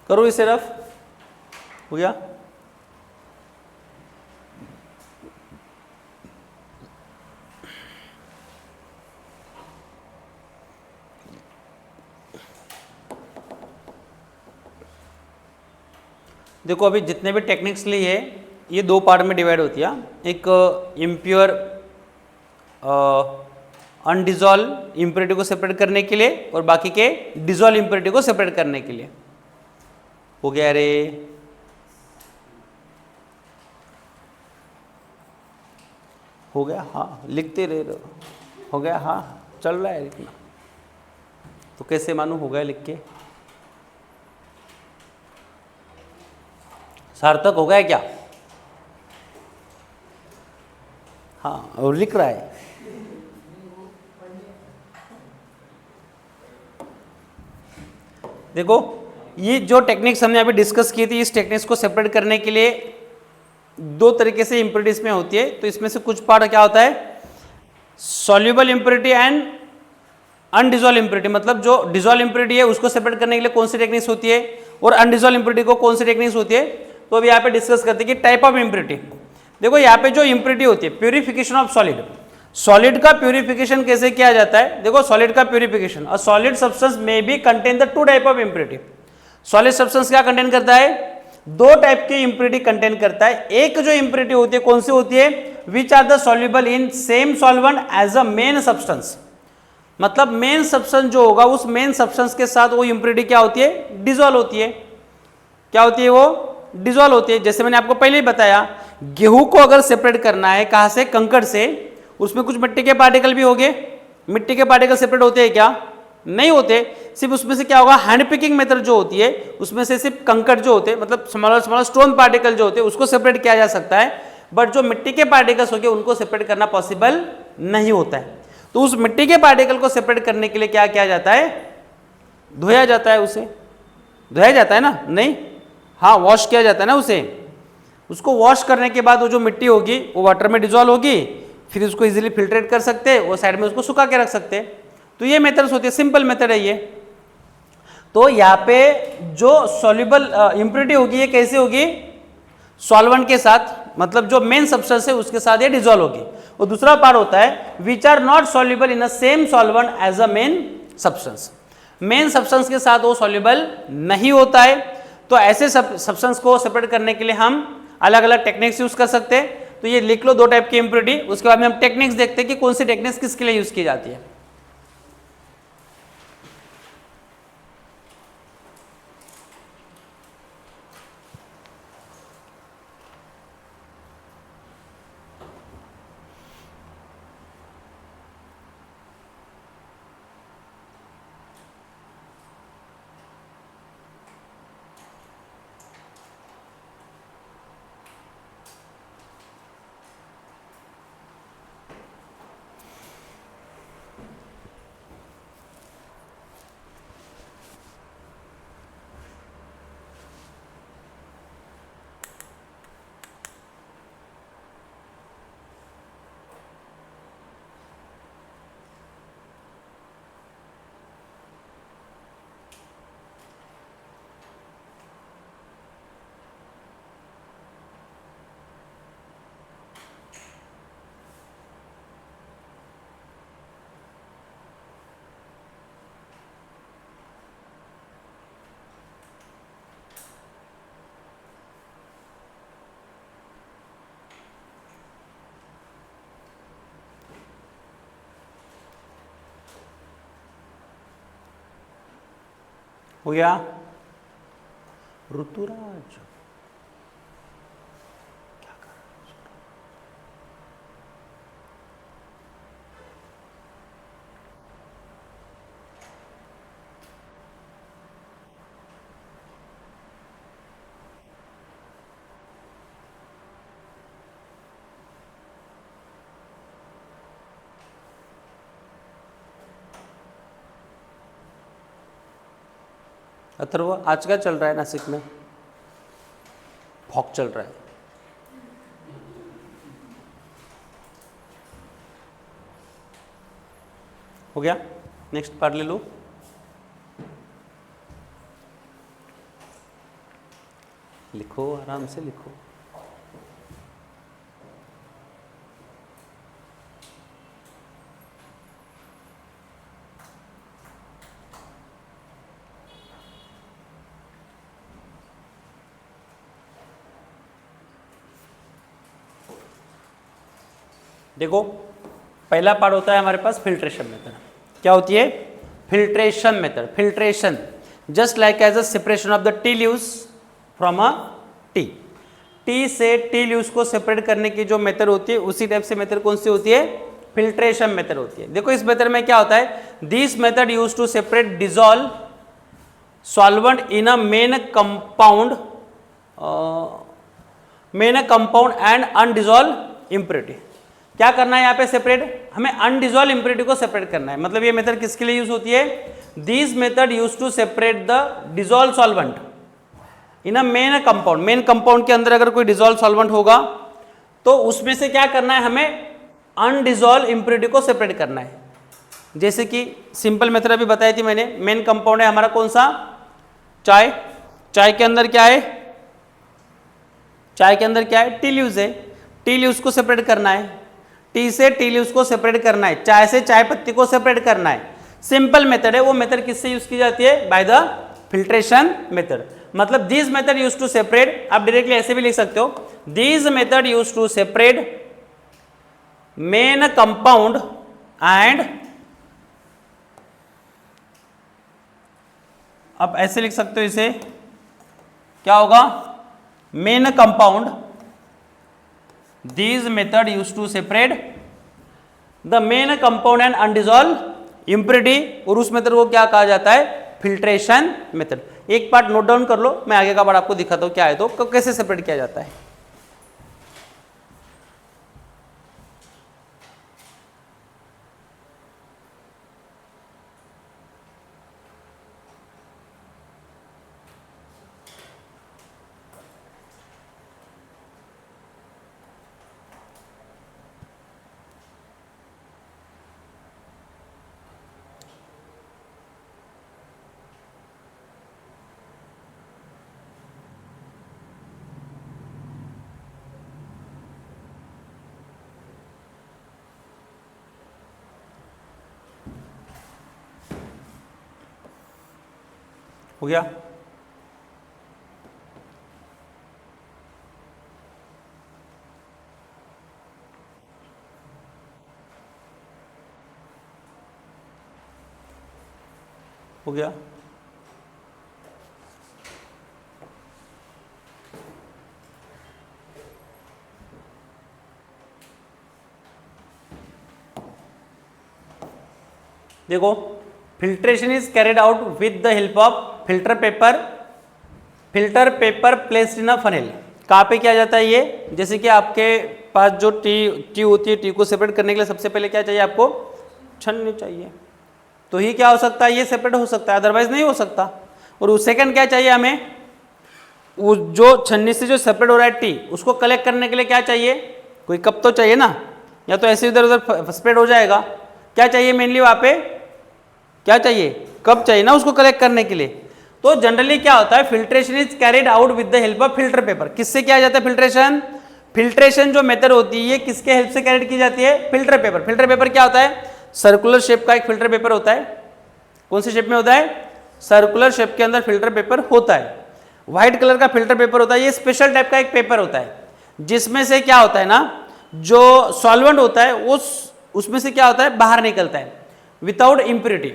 S1: करो इसे रफ, हो गया। देखो अभी जितने भी टेक्निक्स लिए है ये दो पार्ट में डिवाइड होती है। एक इम्प्योर अनडिजॉल्व इम्प्योरिटी को सेपरेट करने के लिए और बाकी के डिजॉल्व इम्प्योरिटी को सेपरेट करने के लिए। हो गया रे, हो गया, हाँ लिखते रहे, हो गया, हाँ चल रहा है लिखना, तो कैसे मानूं हो गया लिख के, सार्थक हो गया क्या? हाँ, और लिख रहा है। देखो ये जो टेक्निक्स हमने अभी डिस्कस की थी, इस टेक्निक्स को सेपरेट करने के लिए दो तरीके से इम्प्योरिटी में होती है। तो इसमें से कुछ पार्ट क्या होता है, soluble impurity and undissolved impurity, मतलब जो डिजॉल्व इम्प्योरिटी है उसको सेपरेट करने के लिए कौन सी टेक्निक्स होती है और अनडिजॉल्व इम्प्योरिटी को कौन सी टेक्निक्स होती है। तो अभी यहाँ पे डिस्कस करते हैं कि टाइप ऑफ इम्प्योरिटी। देखो यहाँ पे जो इम्प्योरिटी होती है, प्यूरिफिकेशन ऑफ सॉलिड, सॉलिड का प्यूरिफिकेशन कैसे किया जाता है। देखो सॉलिड का प्यूरिफिकेशन, अ सॉलिड सब्सटेंस में be contain the two type of impurity. Solid substance क्या कंटेन करता है, दो टाइप की इम्प्योरिटी कंटेन करता है। एक जो इम्प्योरिटी होती है कौन सी होती है, which are the soluble in same solvent as a main substance, मतलब मेन सब्सटेंस जो होगा उस मेन सब्सटेंस के साथ वो इम्प्योरिटी क्या होती है, डिजॉल्व होती है। क्या होती है वो, डिजॉल्व होती है। जैसे मैंने आपको पहले ही बताया, गेहूं को अगर सेपरेट करना है कहां से, कंकड़ से, उसमें कुछ मिट्टी के पार्टिकल भी होंगे। मिट्टी के पार्टिकल सेपरेट होते हैं क्या, नहीं होते। सिर्फ उसमें से क्या होगा, हैंड पिकिंग मेथड जो होती है उसमें से सिर्फ कंकड़ जो होते हैं, मतलब स्मॉलर स्मॉलर स्टोन पार्टिकल जो होते हैं उसको सेपरेट किया जा सकता है, बट जो मिट्टी के पार्टिकल्स होंगे उनको सेपरेट करना पॉसिबल नहीं होता है। तो उस मिट्टी के पार्टिकल को सेपरेट करने के लिए क्या किया जाता है, धोया जाता है, उसे धोया जाता है ना, नहीं, हाँ वॉश किया जाता है ना उसे। उसको वॉश करने के बाद वो जो मिट्टी होगी वो वाटर में डिजॉल्व होगी, फिर उसको इजीली फिल्ट्रेट कर सकते हैं, वो साइड में उसको सुखा के रख सकते हैं। तो ये मेथड्स होती है, सिंपल मेथड है ये। तो यहाँ पे जो सॉल्युबल इम्प्योरिटी होगी ये कैसे होगी, सॉल्वेंट के साथ, मतलब जो मेन सब्सटेंस है उसके साथ ये डिजॉल्व होगी। और दूसरा पार्ट होता है which are not soluble in a same solvent as a main substance, main substance के साथ वो सॉल्युबल नहीं होता है। तो ऐसे सब्सटेंस को सेपरेट करने के लिए हम अलग अलग टेक्निक्स यूज कर सकते हैं। तो ये लिख लो दो टाइप की इम्प्योरिटी, उसके बाद में हम टेक्निक्स देखते हैं कि कौन सी टेक्निक्स किसके लिए यूज की जाती है। हो गया। ऋतुराज क्या कर रहा है? अथर्व, आज क्या चल रहा है नासिक में? फॉग चल रहा है। हो गया, नेक्स्ट पार्ट ले लो। लिखो, आराम से लिखो। देखो, पहला पार्ट होता है हमारे पास फिल्ट्रेशन मेथड। क्या होती है? Filtration method. Filtration just like as a separation of the tea leaves from a tea. Tea से टी लीव्स को सेपरेट करने की जो मेथड होती है, उसी टाइप से मेथड कौन सी होती है? फिल्ट्रेशन मेथड होती है। देखो, इस मेथड में क्या होता है? This method use to separate dissolve solvent in a main compound and undissolve impurity. क्या करना है यहाँ पे? सेपरेट, हमें अनडिसॉल्व इम्प्योरिटी को सेपरेट करना है। मतलब ये मेथड किसके लिए यूज होती है? This method use to separate the dissolve solvent in a main compound. Main compound के अंदर अगर कोई डिसॉल्व सॉल्वेंट होगा तो उसमें से क्या करना है? हमें अनडिसॉल्व इम्प्योरिटी को सेपरेट करना है। जैसे कि सिंपल मेथड अभी बताई थी मैंने। मेन कंपाउंड है हमारा कौन सा? चाय। चाय के अंदर क्या है? चाय के अंदर क्या है? टी लीव्स है। टी लीव्स को सेपरेट करना है। टी से टी लीव्स को सेपरेट करना है। चाय से चाय पत्ती को सेपरेट करना है। सिंपल मेथड है। वो मेथड किससे यूज की जाती है? By the filtration method. मतलब this method use to separate, आप डायरेक्टली ऐसे भी लिख सकते हो, this method use to separate main compound and, आप ऐसे लिख सकते हो इसे, क्या होगा? Main compound. These method used to separate the main compound and undissolved impurity, और उस मेथड को क्या कहा जाता है? Filtration method. एक पार्ट नोट डाउन कर लो, मैं आगे का पार्ट आपको दिखाता हूं क्या है, तो कैसे सेपरेट किया जाता है। हो गया? हो गया? देखो, filtration is carried out with the help of filter paper. Filter paper placed in a funnel. कहाँ पे किया जाता है ये? जैसे कि आपके पास जो टी होती है, टी को सेपरेट करने के लिए सबसे पहले क्या चाहिए आपको? छन्नी चाहिए। तो ही क्या हो सकता है? ये सेपरेट हो सकता है, अदरवाइज नहीं हो सकता। और सेकंड क्या चाहिए हमें? वो जो छन्नी से जो सेपरेट हो रहा है टी, उसको कलेक्ट करने के लिए क्या चाहिए? कोई कप तो चाहिए ना, या तो ऐसे इधर उधर स्प्रेड हो जाएगा। क्या चाहिए मेनली वहाँ पे? क्या चाहिए? कप चाहिए ना उसको कलेक्ट करने के लिए। तो जनरली क्या होता है? Filtration is carried out with the help of filter paper. किससे किया जाता है फिल्ट्रेशन? फिल्ट्रेशन जो मेथड होती है ये किसके हेल्प से कैरिड की जाती है? Filter paper. फिल्टर पेपर क्या होता है? सर्कुलर शेप का एक फिल्टर पेपर होता है। कौन से शेप में होता है? सर्कुलर शेप के अंदर फिल्टर पेपर होता है। व्हाइट कलर का फिल्टर पेपर होता है। ये स्पेशल टाइप का एक पेपर होता है, जिसमें से क्या होता है ना, जो सॉल्वेंट होता है उसमें से क्या होता है? बाहर निकलता है विदाउट इम्प्योरिटी।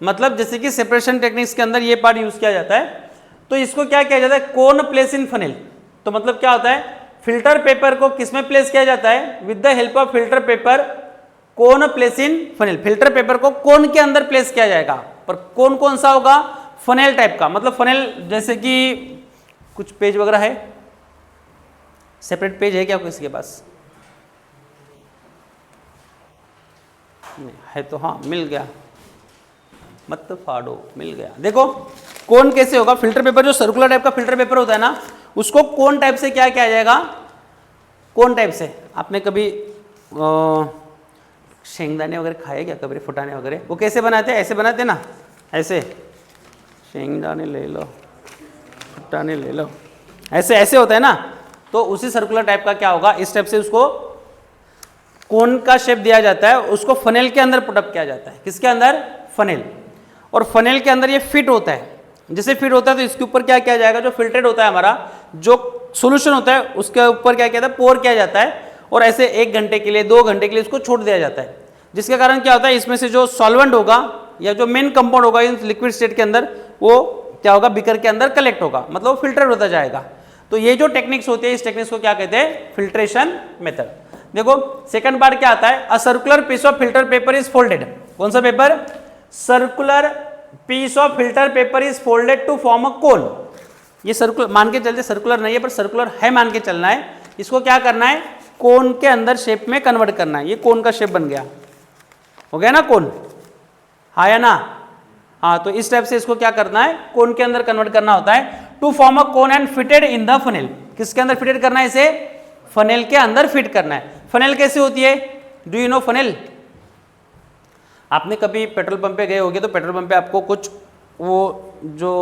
S1: मतलब जैसे कि सेपरेशन टेक्निक्स के अंदर ये पार्ट यूज किया जाता है, तो इसको क्या किया जाता है, कोन प्लेस इन फनेल। तो मतलब क्या होता है, फिल्टर पेपर को किसमें प्लेस किया जाता है, with the help of filter paper cone place in funnel. Filter paper को कोन के अंदर प्लेस किया जाएगा, पर कोन कौन सा होगा, फनेल टाइप का। मतलब फनेल जैसे कि कुछ पेज वगैरह है, सेपरेट पेज है क्या किसी के पास, नहीं है तो हाँ मिल गया, मत फाड़ो, मिल गया। देखो कोन कैसे होगा, फिल्टर पेपर जो सर्कुलर टाइप का फिल्टर पेपर होता है ना, उसको कोन टाइप से क्या किया जाएगा, कोन टाइप से। आपने कभी शेंगदाने वगैरह खाए क्या, कभी फुटाने वगैरह, वो कैसे बनाते हैं, ऐसे बनाते हैं ना, ऐसे शेंगदाने ले लो, फुटाने ले लो, ऐसे ऐसे होता है ना। तो उसी सर्कुलर टाइप का क्या होगा, इस टाइप से उसको कोन का शेप दिया जाता है, उसको फनेल के अंदर पुटअप किया जाता है। किसके अंदर, फनेल। और फनेल के अंदर ये फिट होता है। जैसे फिट होता है तो इसके ऊपर क्या किया जाएगा, जो फिल्ट्रेट होता है हमारा जो सॉल्यूशन होता है, उसके ऊपर क्या किया जाता है, पोर किया जाता है, और ऐसे 1 घंटे के लिए 2 घंटे के लिए इसको छोड़ दिया जाता है। जिसके कारण क्या होता है, इसमें से जो सॉल्वेंट होगा या जो मेन कंपाउंड होगा इन लिक्विड स्टेट के अंदर, वो क्या होगा, बीकर के अंदर कलेक्ट होगा, मतलब वो फिल्टर होता जाएगा। तो ये जो टेक्निक्स होती है, इस टेक्निक्स को क्या कहते हैं, फिल्ट्रेशन मेथड। देखो सेकंड पार्ट क्या आता है, a circular piece of filter paper is folded. कौन सा पेपर, circular piece of filter paper is folded to form a cone. ये सर्कुलर मान के चलते, सर्कुलर नहीं है पर सर्कुलर है मान के चलना है। इसको क्या करना है, कोन के अंदर शेप में कन्वर्ट करना है। ये कोन का शेप बन गया, हो गया ना कोन, हाँ या ना, हाँ। तो इस टाइप से इसको क्या करना है, कोन के अंदर कन्वर्ट करना होता है। To form a cone and fitted in the funnel. किसके अंदर फिटेड करना है, इसे फनेल के अंदर फिट करना है। फनेल कैसे होती है, डू यू नो फनेल। आपने कभी पेट्रोल पंप पे गए होंगे, तो पेट्रोल पंप पे आपको कुछ वो जो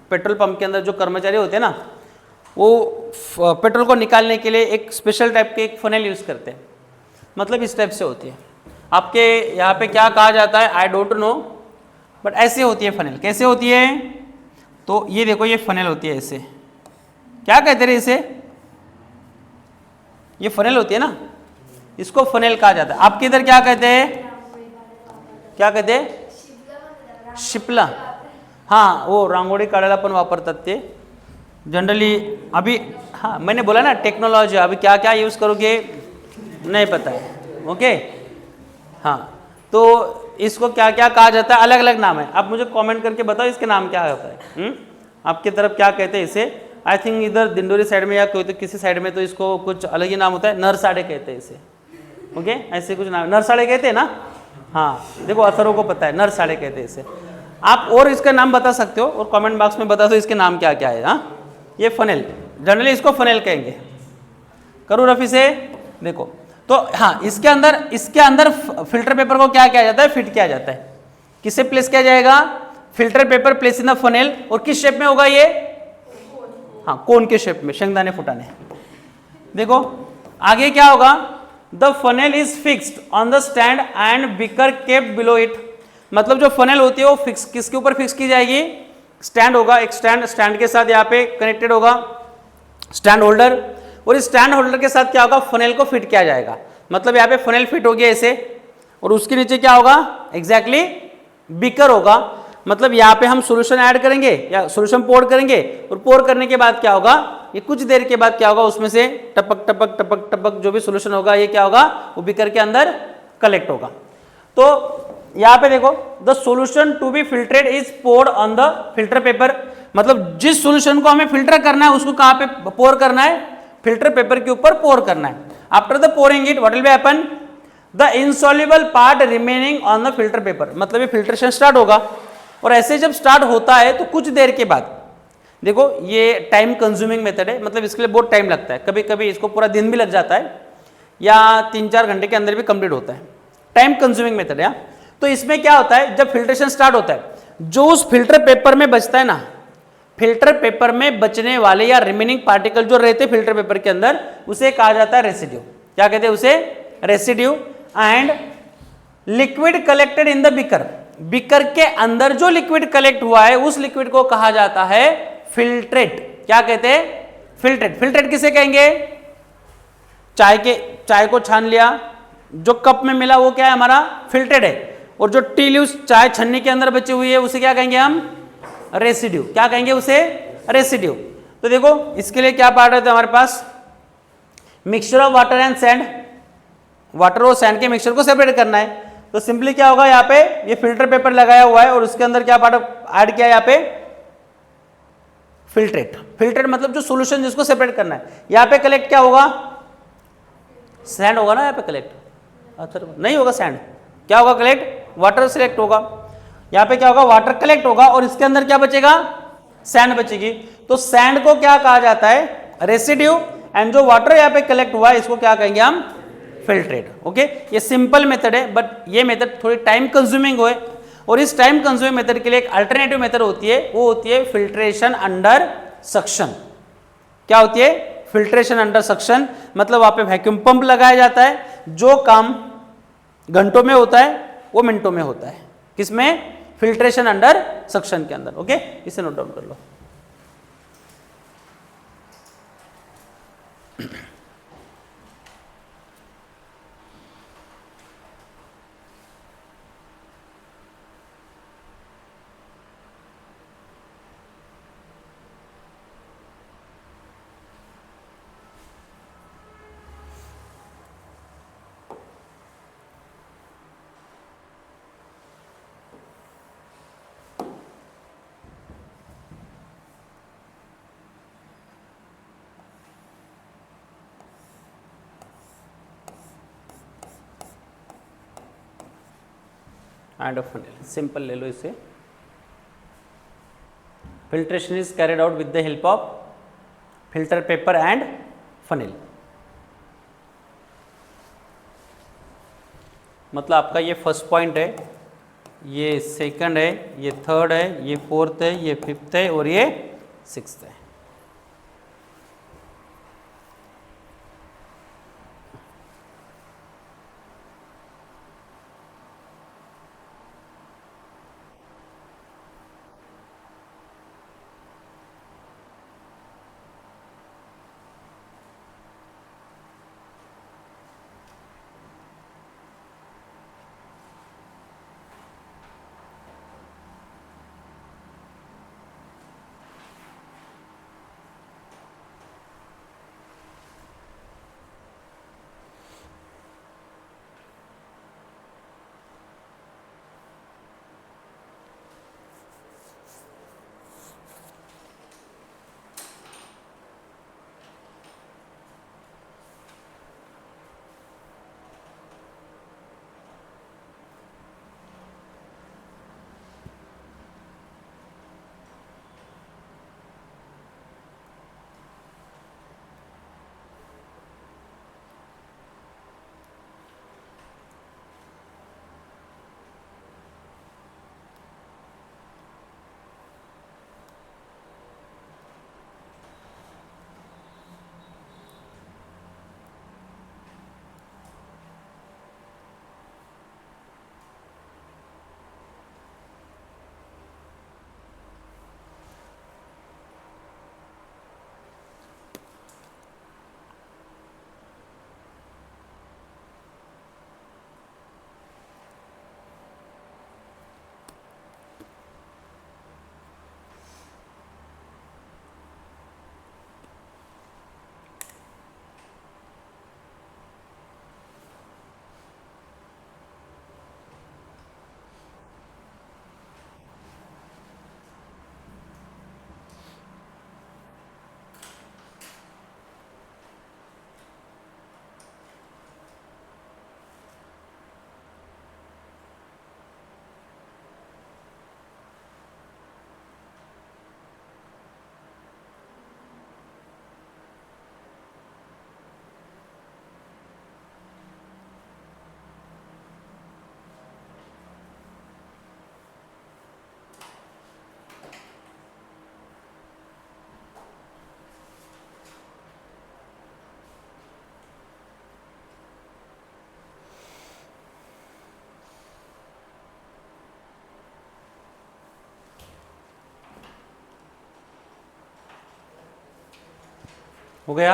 S1: पेट्रोल पंप के अंदर जो कर्मचारी होते हैं ना, वो पेट्रोल को निकालने के लिए एक स्पेशल टाइप के एक फनेल यूज करते हैं। मतलब इस टाइप से होती है। आपके यहाँ पे क्या कहा जाता है, आई डोंट नो, बट ऐसे होती है फनेल। कैसे होती है, तो ये देखो ये फनेल होती है ऐसे, क्या कहते हैं इसे, ये फनेल होती है ना, इसको फनेल कहा जाता है। आपके इधर क्या कहते हैं, क्या कहते हैं, शिपला। हाँ, वो रांगोळी काढायला पण वापरतात ते जनरली। अभी हाँ मैंने बोला ना टेक्नोलॉजी, अभी क्या क्या यूज़ करोगे नहीं पता है, ओके। हाँ, तो इसको क्या क्या कहा जाता है, अलग अलग नाम है। आप मुझे कमेंट करके बताओ इसके नाम क्या होता है। आपकी तरफ क्या कहते हैं इसे। आई थिंक इधर दिंडोरी साइड में या कोई तो किसी साइड में तो इसको कुछ अलग ही नाम होता है, नरसाड़े कहते हैं इसे, ओके। ऐसे कुछ नाम, नरसाड़े कहते हैं ना, हाँ। देखो असरों को पता है, नरसाड़े कहते हैं इसे। आप और इसका नाम बता सकते हो और कमेंट बॉक्स में बता दो इसके नाम क्या क्या है। हाँ, ये फनेल, जनरली इसको फनेल कहेंगे। करूँ रफी से, देखो तो हाँ, इसके अंदर फिल्टर पेपर को क्या किया जाता है, फिट किया जाता है। किससे प्लेस किया जाएगा, filter paper place in the funnel. और किस शेप में होगा ये, हाँ कोन के शेप में, शेंगदाने फुटाने। देखो आगे क्या होगा, the funnel is fixed on the stand and beaker kept below it. मतलब जो फनेल होती है वो फिक्स, किसके ऊपर फिक्स की जाएगी, स्टैंड होगा, एक स्टैंड के साथ यहाँ पे कनेक्टेड होगा स्टैंड होल्डर, और इस स्टैंड होल्डर के साथ क्या होगा, फनेल को फिट किया जाएगा। मतलब यहाँ पे फनेल फिट हो गया ऐसे, और उसके नीचे क्या होगा, एग्जैक्टली बीकर होगा। मतलब यहाँ पे हम सॉल्यूशन ऐड करेंगे या सॉल्यूशन पोर करेंगे, और पोर करने के बाद क्या होगा, ये कुछ देर के बाद क्या होगा, उसमें से टपक टपक टपक टपक जो भी सॉल्यूशन होगा ये क्या होगा, वो बीकर के अंदर कलेक्ट होगा। तो यहाँ पे देखो, the solution to be filtered is poured on the filter paper. मतलब जिस सॉल्यूशन को हमें फिल्टर करना है उसको कहाँ पे पोर करना है, फिल्टर पेपर के ऊपर पोर करना है। After the pouring it what will be happen, the insoluble part remaining on the filter paper. मतलब ये फिल्ट्रेशन स्टार्ट होगा, और ऐसे जब स्टार्ट होता है तो कुछ देर के बाद, देखो ये टाइम कंज्यूमिंग मेथड है, मतलब इसके लिए बहुत टाइम लगता है। कभी कभी इसको पूरा दिन भी लग जाता है, या 3-4 घंटे के अंदर भी कंप्लीट होता है। टाइम कंज्यूमिंग मेथड है। तो इसमें क्या होता है, जब फिल्ट्रेशन स्टार्ट होता है, जो उस फिल्टर पेपर में बचता है ना, फिल्टर पेपर में बचने वाले या रिमेनिंग पार्टिकल जो रहते हैं फिल्टर पेपर के अंदर, उसे कहा जाता है रेसिड्यू। क्या कहते हैं उसे, residue. And liquid collected in the beaker, beaker के अंदर जो लिक्विड कलेक्ट हुआ है उस लिक्विड को कहा जाता है फिल्ट्रेट। क्या कहते हैं, फिल्ट्रेट। फिल्ट्रेट किसे कहेंगे, चाय को छान लिया, जो कप में मिला वो क्या है हमारा, फिल्ट्रेट है। और जो टी लीव्स चाय छन्नी के अंदर बची हुई है उसे क्या कहेंगे हम? रेसिड्यू। क्या कहेंगे उसे? रेसिड्यू। तो देखो इसके लिए क्या पार्ट होता है हमारे पास? Mixture of water and sand, water और सैंड के मिक्सचर को सेपरेट करना है। तो सिंपली क्या होगा, यहाँ पे ये फिल्टर पेपर लगाया हुआ है और उसके अंदर क्या पार्ट ऐड किया है? यहाँ पे फिल्ट्रेट। फिल्ट्रेट मतलब जो सॉल्यूशन जिसको सेपरेट करना है। यहाँ पे कलेक्ट क्या होगा? सैंड होगा ना यहाँ पे कलेक्ट? अच्छा नहीं होगा सैंड, क्या होगा कलेक्ट? वाटर सिलेक्ट होगा। यहाँ पे क्या होगा? वाटर कलेक्ट होगा और इसके अंदर क्या बचेगा? सैंड बचेगी। तो सैंड को क्या कहा जाता है? रेसिड्यू। एंड जो वाटर यहाँ पे कलेक्ट हुआ है इसको क्या कहेंगे हम? फिल्ट्रेट। ओके, ये सिंपल मेथड है, बट ये मेथड थोड़ी टाइम कंज्यूमिंग है और इस टाइम कंज्यूमिंग मेथड के लिए एक अल्टरनेटिव मेथड होती है, वो होती है फिल्ट्रेशन अंडर सक्शन। क्या होती है? Filtration under suction. मतलब वहां पे वैक्यूम पंप लगाया जाता है, जो काम घंटों में होता है वो मिनटों में होता है। किसमें? फिल्ट्रेशन अंडर सक्शन के अंदर। ओके, इसे नोट डाउन कर लो। एंड ऑफ फनेल सिंपल ले लो इसे। Filtration is carried out with the help of filter paper and funnel. मतलब आपका ये फर्स्ट पॉइंट है, ये सेकंड है, ये थर्ड है, ये फोर्थ है, ये फिफ्थ है और ये सिक्स्थ है। हो गया?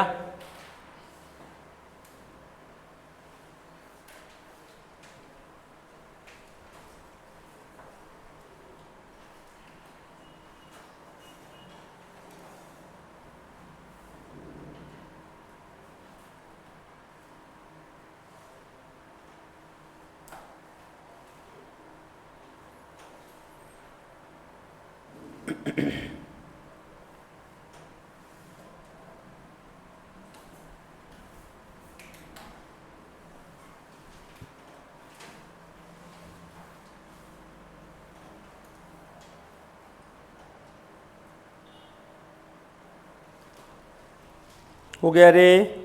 S1: हो गया रे?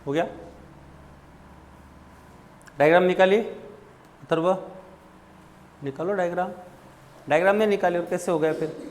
S1: हो गया? डायग्राम निकालिए अथर्व, निकालो डायग्राम। डायग्राम नहीं निकाले और कैसे हो गया फिर?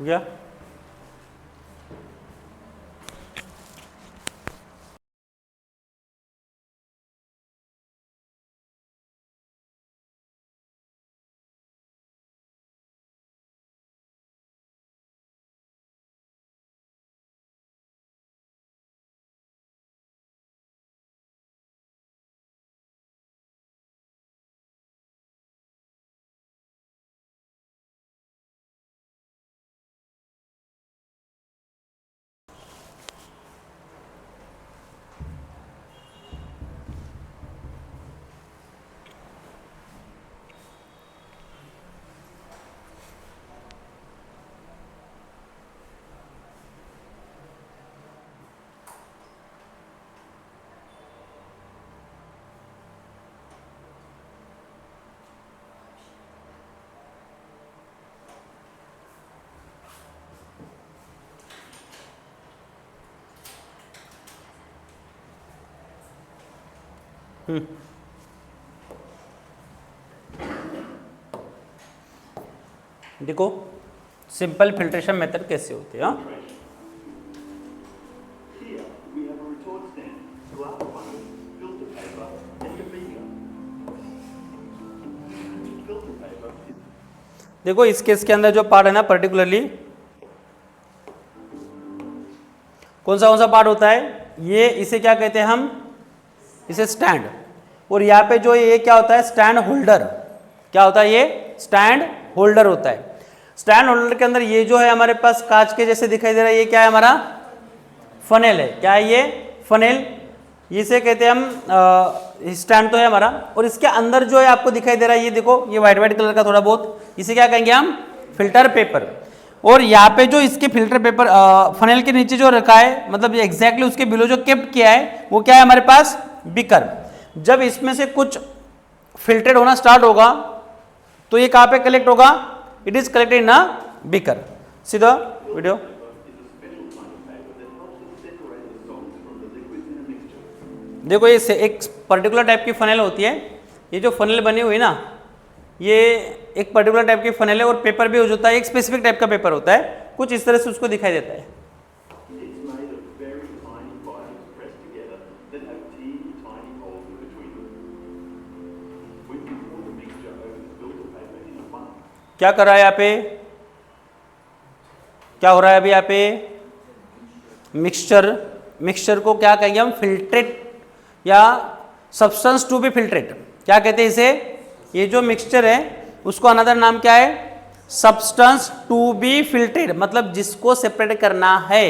S1: हो गया? देखो सिंपल फिल्ट्रेशन मेथड कैसे होते हैं। देखो इस केस के अंदर जो पार्ट है ना पर्टिकुलरली कौन सा पार्ट होता है, ये इसे क्या कहते हैं हम, इसे स्टैंड। और यहाँ पे जो ये क्या होता है, स्टैंड होल्डर। क्या होता है ये? स्टैंड होल्डर होता है। स्टैंड होल्डर के अंदर ये जो है हमारे पास कांच के जैसे दिखाई दे रहा है, ये क्या है हमारा फनेल है। क्या है ये? फनेल। इसे कहते हैं हम स्टैंड तो है हमारा। और इसके अंदर जो है आपको दिखाई दे रहा है, ये देखो ये व्हाइट कलर का थोड़ा बहुत, इसे क्या कहेंगे हम? Filter paper. और यहाँ पे जो इसके फिल्टर पेपर फनेल के नीचे जो रखा है, मतलब एग्जैक्टली उसके बिलो जो केप्ट किया है वो क्या है हमारे पास? बीकर। जब इसमें से कुछ फिल्टरेड होना स्टार्ट होगा तो ये कहाँ पे कलेक्ट होगा? It is collected in a beaker. सीधा वीडियो। देखो ये एक पर्टिकुलर टाइप की फनेल होती है, ये जो फनेल बनी हुई ना, ये एक पर्टिकुलर टाइप की फनेल है और पेपर भी यूज होता है, एक स्पेसिफिक टाइप का पेपर होता है, कुछ इस तरह से उसको दिखाई देता है। क्या कर रहा है यहाँ पे, क्या हो रहा है अभी यहाँ पे, मिक्सचर को क्या कहेंगे हम, फिल्ट्रेट या सब्सटेंस टू बी फिल्ट्रेट, क्या कहते हैं इसे, ये जो मिक्सचर है उसको अनदर नाम क्या है, सब्सटेंस टू बी फिल्ट्रेट, मतलब जिसको सेपरेट करना है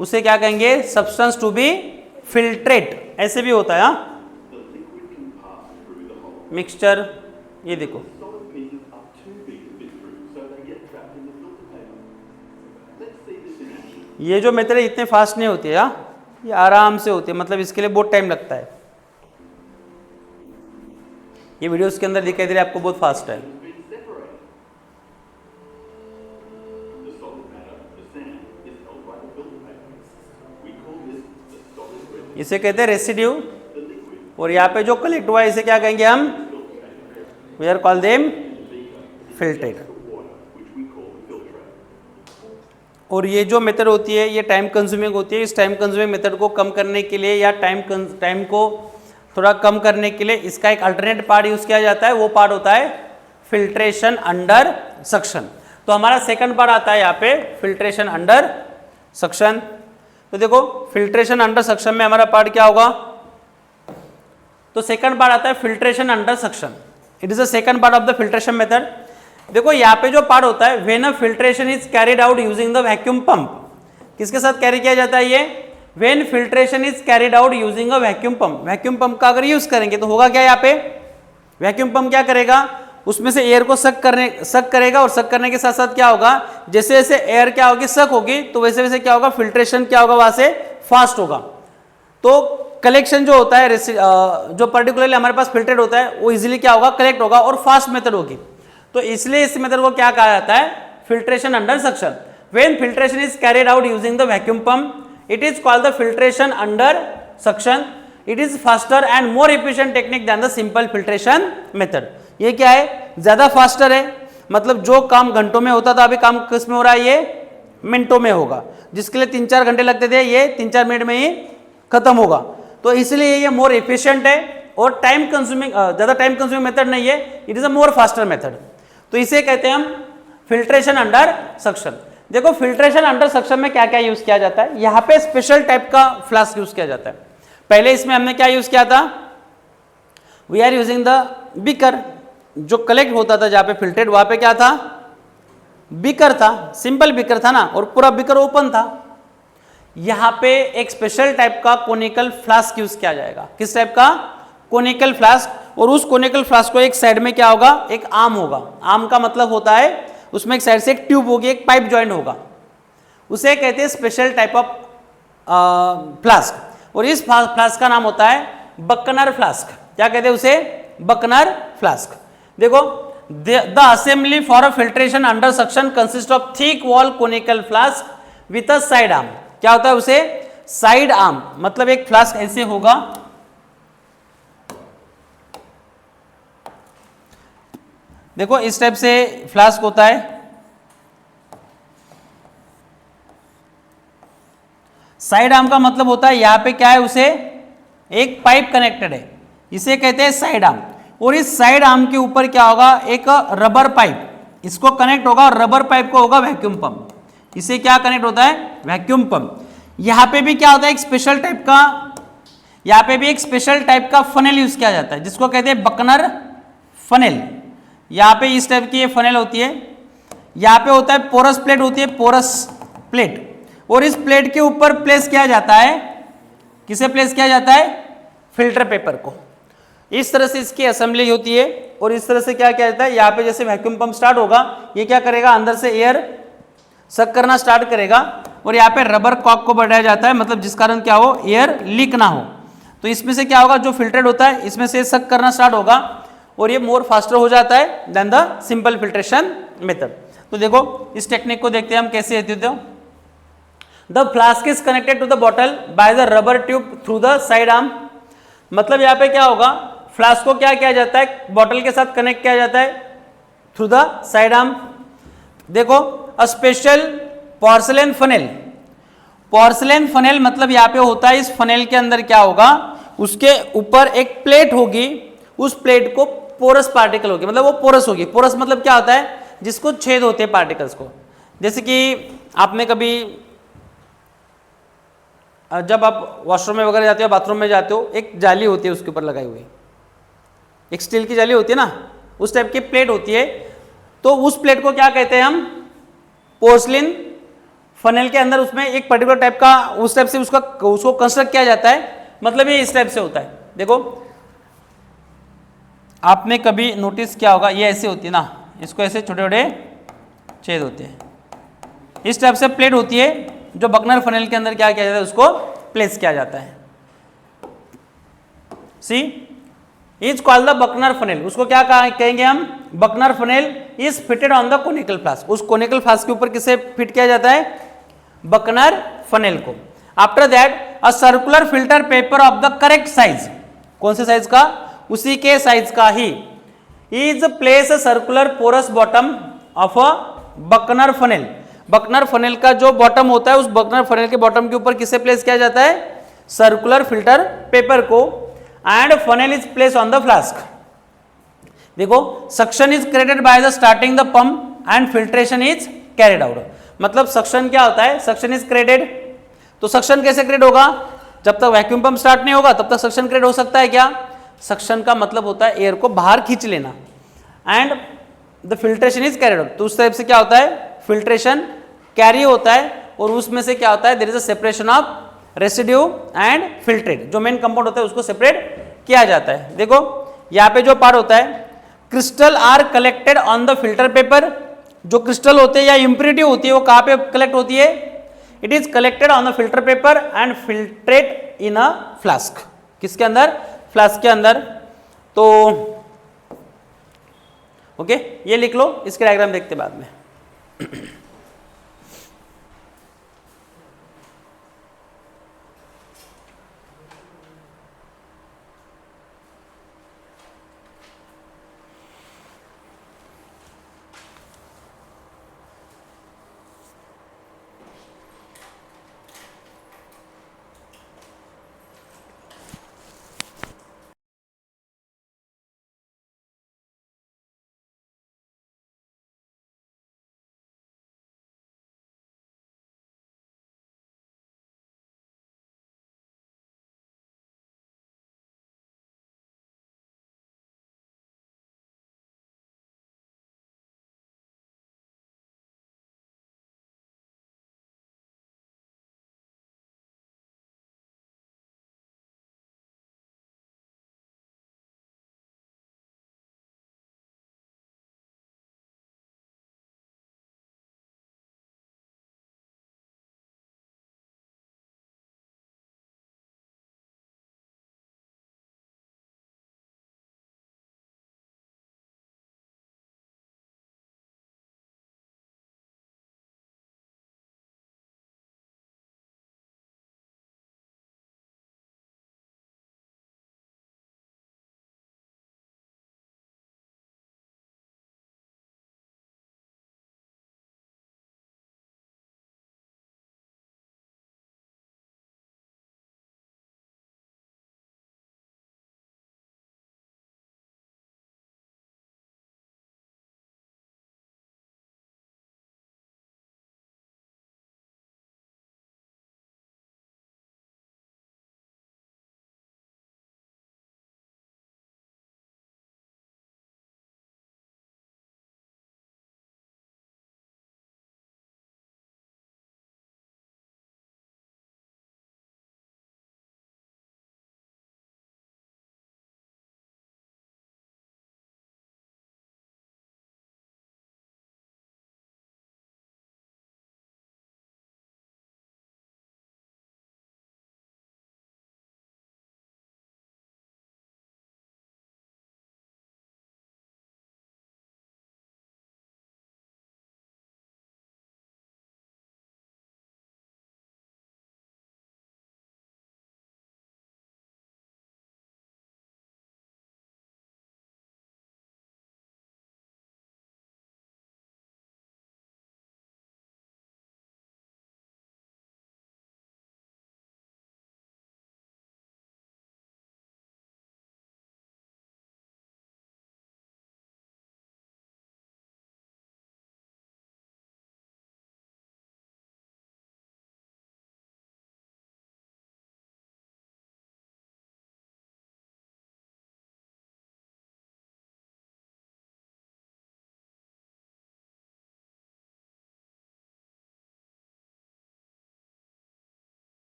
S1: उसे क्या कहेंगे, सब्सटेंस टू बी फिल्ट्रेट, ऐसे भी होता है। हाँ, मिक्सचर, ये देखो ये जो मेथड है इतने फास्ट नहीं होती है, ये आराम से होती है, मतलब इसके लिए बहुत टाइम लगता है। ये वीडियोस के अंदर दिखाई दे रहा है आपको बहुत फास्ट है। इसे कहते हैं रेसिड्यू, और यहाँ पे जो कलेक्ट हुआ है इसे क्या कहेंगे हम, we are call them filtrate. और ये जो मेथड होती है ये टाइम कंज्यूमिंग होती है, इस टाइम कंज्यूमिंग मेथड को कम करने के लिए या टाइम को थोड़ा कम करने के लिए इसका एक अल्टरनेट पार्ट यूज किया जाता है, वो पार्ट होता है फिल्ट्रेशन अंडर सक्शन। तो हमारा सेकंड पार्ट आता है यहाँ पे फिल्ट्रेशन अंडर सक्शन। तो देखो फिल्ट्रेशन अंडर सक्शन में हमारा पार्ट क्या होगा, तो सेकंड पार्ट आता है filtration under suction, it is the second part of the filtration method. देखो यहाँ पे जो पार्ट होता है, when a filtration is carried out using the vacuum pump, किसके साथ कैरी किया जाता है ये, when filtration is carried out using a vacuum pump. Vacuum pump का अगर यूज करेंगे तो होगा क्या, यहाँ पे वैक्यूम पंप क्या करेगा, उसमें से एयर को सक करेगा, और सक करने के साथ साथ क्या होगा, जैसे जैसे एयर क्या होगी, सक होगी, तो वैसे वैसे क्या होगा, फिल्ट्रेशन क्या होगा, वहां से फास्ट होगा। तो कलेक्शन जो होता है, जो पर्टिकुलरली हमारे पास फिल्ट्रेट होता है वो इजीली क्या होगा, कलेक्ट होगा और फास्ट मेथड होगी। तो इसलिए इस मेथड को क्या कहा जाता है, filtration under suction. When filtration is carried out using the vacuum pump it is called the filtration under suction. It is faster and more efficient technique than the simple filtration method. ये क्या है, ज्यादा faster है, मतलब जो काम घंटों में होता था अभी काम किस में हो रहा है, ये मिनटों में होगा, जिसके लिए 3-4 घंटे लगते थे ये 3-4 मिनट में ही खत्म होगा। तो इसलिए ये मोर एफिशिएंट है और टाइम कंज्यूमिंग, ज्यादा टाइम कंज्यूमिंग मेथड नहीं है, it is a more faster method. तो इसे कहते हैं हम फिल्ट्रेशन अंडर सक्शन। देखो फिल्ट्रेशन अंडर सक्शन में क्या क्या यूज किया जाता है, यहाँ पे स्पेशल टाइप का फ्लास्क यूज किया जाता है। पहले इसमें हमने क्या यूज किया था, we are using the beaker, जो कलेक्ट होता था जहां पे फिल्ट्रेट, वहां पे क्या था, बीकर था, सिंपल बीकर था ना, और पूरा बीकर ओपन था। यहां पे एक स्पेशल टाइप का कोनिकल फ्लास्क यूज किया जाएगा। किस टाइप का, कोनिकल फ्लास्क। और उस कोनिकल फ्लास्क को एक साइड में क्या होगा, एक आर्म होगा। आर्म का मतलब होता है उसमें एक साइड से एक ट्यूब होगी, एक पाइप ज्वाइन होगा, उसे कहते हैं स्पेशल टाइप ऑफ फ्लास्क। और इस फ्लास्क का नाम होता है बकनर फ्लास्क। क्या कहते हैं उसे, बकनर फ्लास्क। देखो the assembly for a filtration under suction consist of thick wall conical flask with a side arm. क्या होता है उसे, साइड आर्म, मतलब एक फ्लास्क ऐसे होगा, देखो इस टाइप से फ्लास्क होता है, साइड आर्म का मतलब होता है यहां पे क्या है, उसे एक पाइप कनेक्टेड है, इसे कहते हैं साइड आर्म। और इस साइड आर्म के ऊपर क्या होगा, एक रबर पाइप, इसको कनेक्ट होगा, और रबर पाइप को होगा वैक्यूम पंप, इसे क्या कनेक्ट होता है, वैक्यूम पंप। यहां पे भी क्या होता है, एक स्पेशल टाइप का, यहां पे भी एक स्पेशल टाइप का फनेल यूज किया जाता है, जिसको कहते हैं बकनर फनेल। यहां पे इस टाइप की ये फनेल होती है, यहां पे होता है पोरस प्लेट होती है, पोरस प्लेट, और इस प्लेट के ऊपर प्लेस किया जाता है, किसे प्लेस किया जाता है, फिल्टर पेपर को। इस तरह से इसकी असेंबली होती है, और इस तरह से क्या किया जाता है, यहाँ पे जैसे वैक्यूम पंप स्टार्ट होगा, ये क्या करेगा, अंदर से एयर सक करना स्टार्ट करेगा, और यहाँ पे रबर कॉक को बढ़ाया जाता है, मतलब जिस कारण क्या हो, एयर लीक ना हो। तो इसमें से क्या होगा, जो फिल्टरेट होता है इसमें से सक करना स्टार्ट होगा, और ये मोर फास्टर हो जाता है than the simple filtration method. तो देखो इस टेक्निक को देखते हैं हम कैसे होते हो। The flask is connected to the bottle by the rubber tube through the side arm. मतलब यहाँ पे क्या होगा, फ्लास्क को क्या किया जाता है, बॉटल के साथ कनेक्ट किया जाता है थ्रू द साइड आर्म। देखो a special porcelain funnel, porcelain funnel मतलब यहाँ पे होता है, इस फनेल के अंदर क्या होगा, उसके ऊपर एक प्लेट होगी, उस प्लेट को पोरस पार्टिकल होगी, मतलब वो पोरस होगी। पोरस मतलब क्या होता है, जिसको छेद होते हैं पार्टिकल्स को। जैसे कि आपने कभी जब आप वॉशरूम में वगैरह जाते हो, बाथरूम में जाते हो, एक जाली होती है उसके ऊपर लगाई हुई, एक स्टील की जाली होती है ना, उस टाइप की प्लेट होती है। तो उस प्लेट को क्या कहते हैं हम, पोर्सलिन फनेल के अंदर उसमें एक पर्टिकुलर टाइप का उस टाइप से उसको कंस्ट्रक्ट किया जाता है। मतलब ये इस टाइप से होता है। देखो आपने कभी नोटिस किया होगा, ये ऐसे होती है ना, इसको ऐसे छोटे छोटे छेद होते हैं, इस टाइप से प्लेट होती है जो बकनर फनेल के अंदर क्या किया जाता है, उसको प्लेस किया जाता है। See is called the Buchner funnel, उसको क्या कहेंगे हम, Buchner funnel is fitted on the conical flask. उस कोनिकल फ्लास्क के ऊपर किसे फिट किया जाता है, बकनर फनेल को। After that a circular filter paper of the correct size, कौन से साइज का, उसी के साइज का ही, is place a circular porous bottom of a Buchner funnel. Buchner funnel का जो बॉटम होता है, उस बकनर फनेल के बॉटम के ऊपर किसे प्लेस किया जाता है, सर्कुलर फिल्टर पेपर को, and funnel is place on the flask. देखो suction is created by the starting the pump and filtration is carried out. मतलब सक्शन क्या होता है, सक्शन इज क्रिएटेड। तो सक्शन कैसे क्रिएट होगा, जब तक वैक्यूम पंप स्टार्ट नहीं होगा तब तक सक्शन क्रिएट हो सकता है क्या, सक्शन का मतलब होता है एयर को बाहर खींच लेना, and the filtration is carried out. तो उस टाइप से क्या होता है, फिल्ट्रेशन कैरी होता है, और उसमें से क्या होता है, there is a separation of residue and filtrate, जो मेन कंपाउंड होता है उसको सेपरेट किया जाता है। देखो यहाँ पे जो पार्ट होता है, crystal are collected on the filter paper. जो क्रिस्टल होते हैं या इम्प्योरिटी होती है वो कहाँ पे कलेक्ट होती है, it is collected on the filter paper and filtrate in a flask. किसके अंदर, फ्लास्क के अंदर। तो ओके ये लिख लो, इसके डायग्राम देखते बाद में।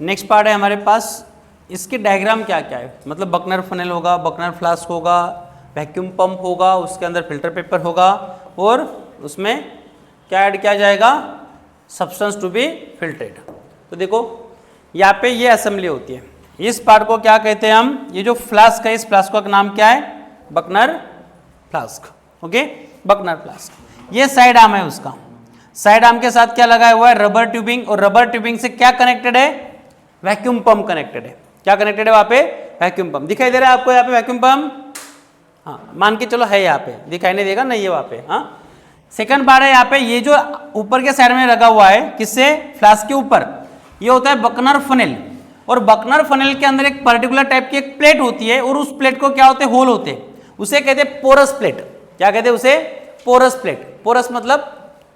S1: नेक्स्ट पार्ट है हमारे पास, इसके डायग्राम क्या क्या है, मतलब बकनर फनेल होगा, बकनर फ्लास्क होगा, वैक्यूम पंप होगा, उसके अंदर फिल्टर पेपर होगा और उसमें क्या ऐड किया जाएगा, सब्सटेंस टू बी फिल्टरेड। तो देखो यहाँ पे ये असेंबली होती है, इस पार्ट को क्या कहते हैं हम, ये जो फ्लास्क है इस फ्लास्क का नाम क्या है, Buchner flask. Okay, Buchner flask. ये साइड आर्म है उसका, साइड आर्म के साथ क्या लगा हुआ है, रबर ट्यूबिंग, और रबर ट्यूबिंग से क्या कनेक्टेड है, वैक्यूम पंप कनेक्टेड है। क्या कनेक्टेड है वहां पे, वैक्यूम पंप। दिखाई दे रहा है आपको यहाँ पे वैक्यूम पंप, हाँ मान के चलो है यहाँ पे, दिखाई नहीं देगा नहीं है वहां पे। हाँ, सेकंड बार है यहाँ पे, ये जो ऊपर के साइड में लगा हुआ है किससे, फ्लास्क के ऊपर, ये होता है बकनर फनेल। और बकनर फनेल के अंदर एक पर्टिकुलर टाइप की एक प्लेट होती है और उस प्लेट को क्या होते हैं, होल होते हैं, उसे कहते हैं पोरस प्लेट। क्या कहते हैं उसे, पोरस प्लेट। पोरस मतलब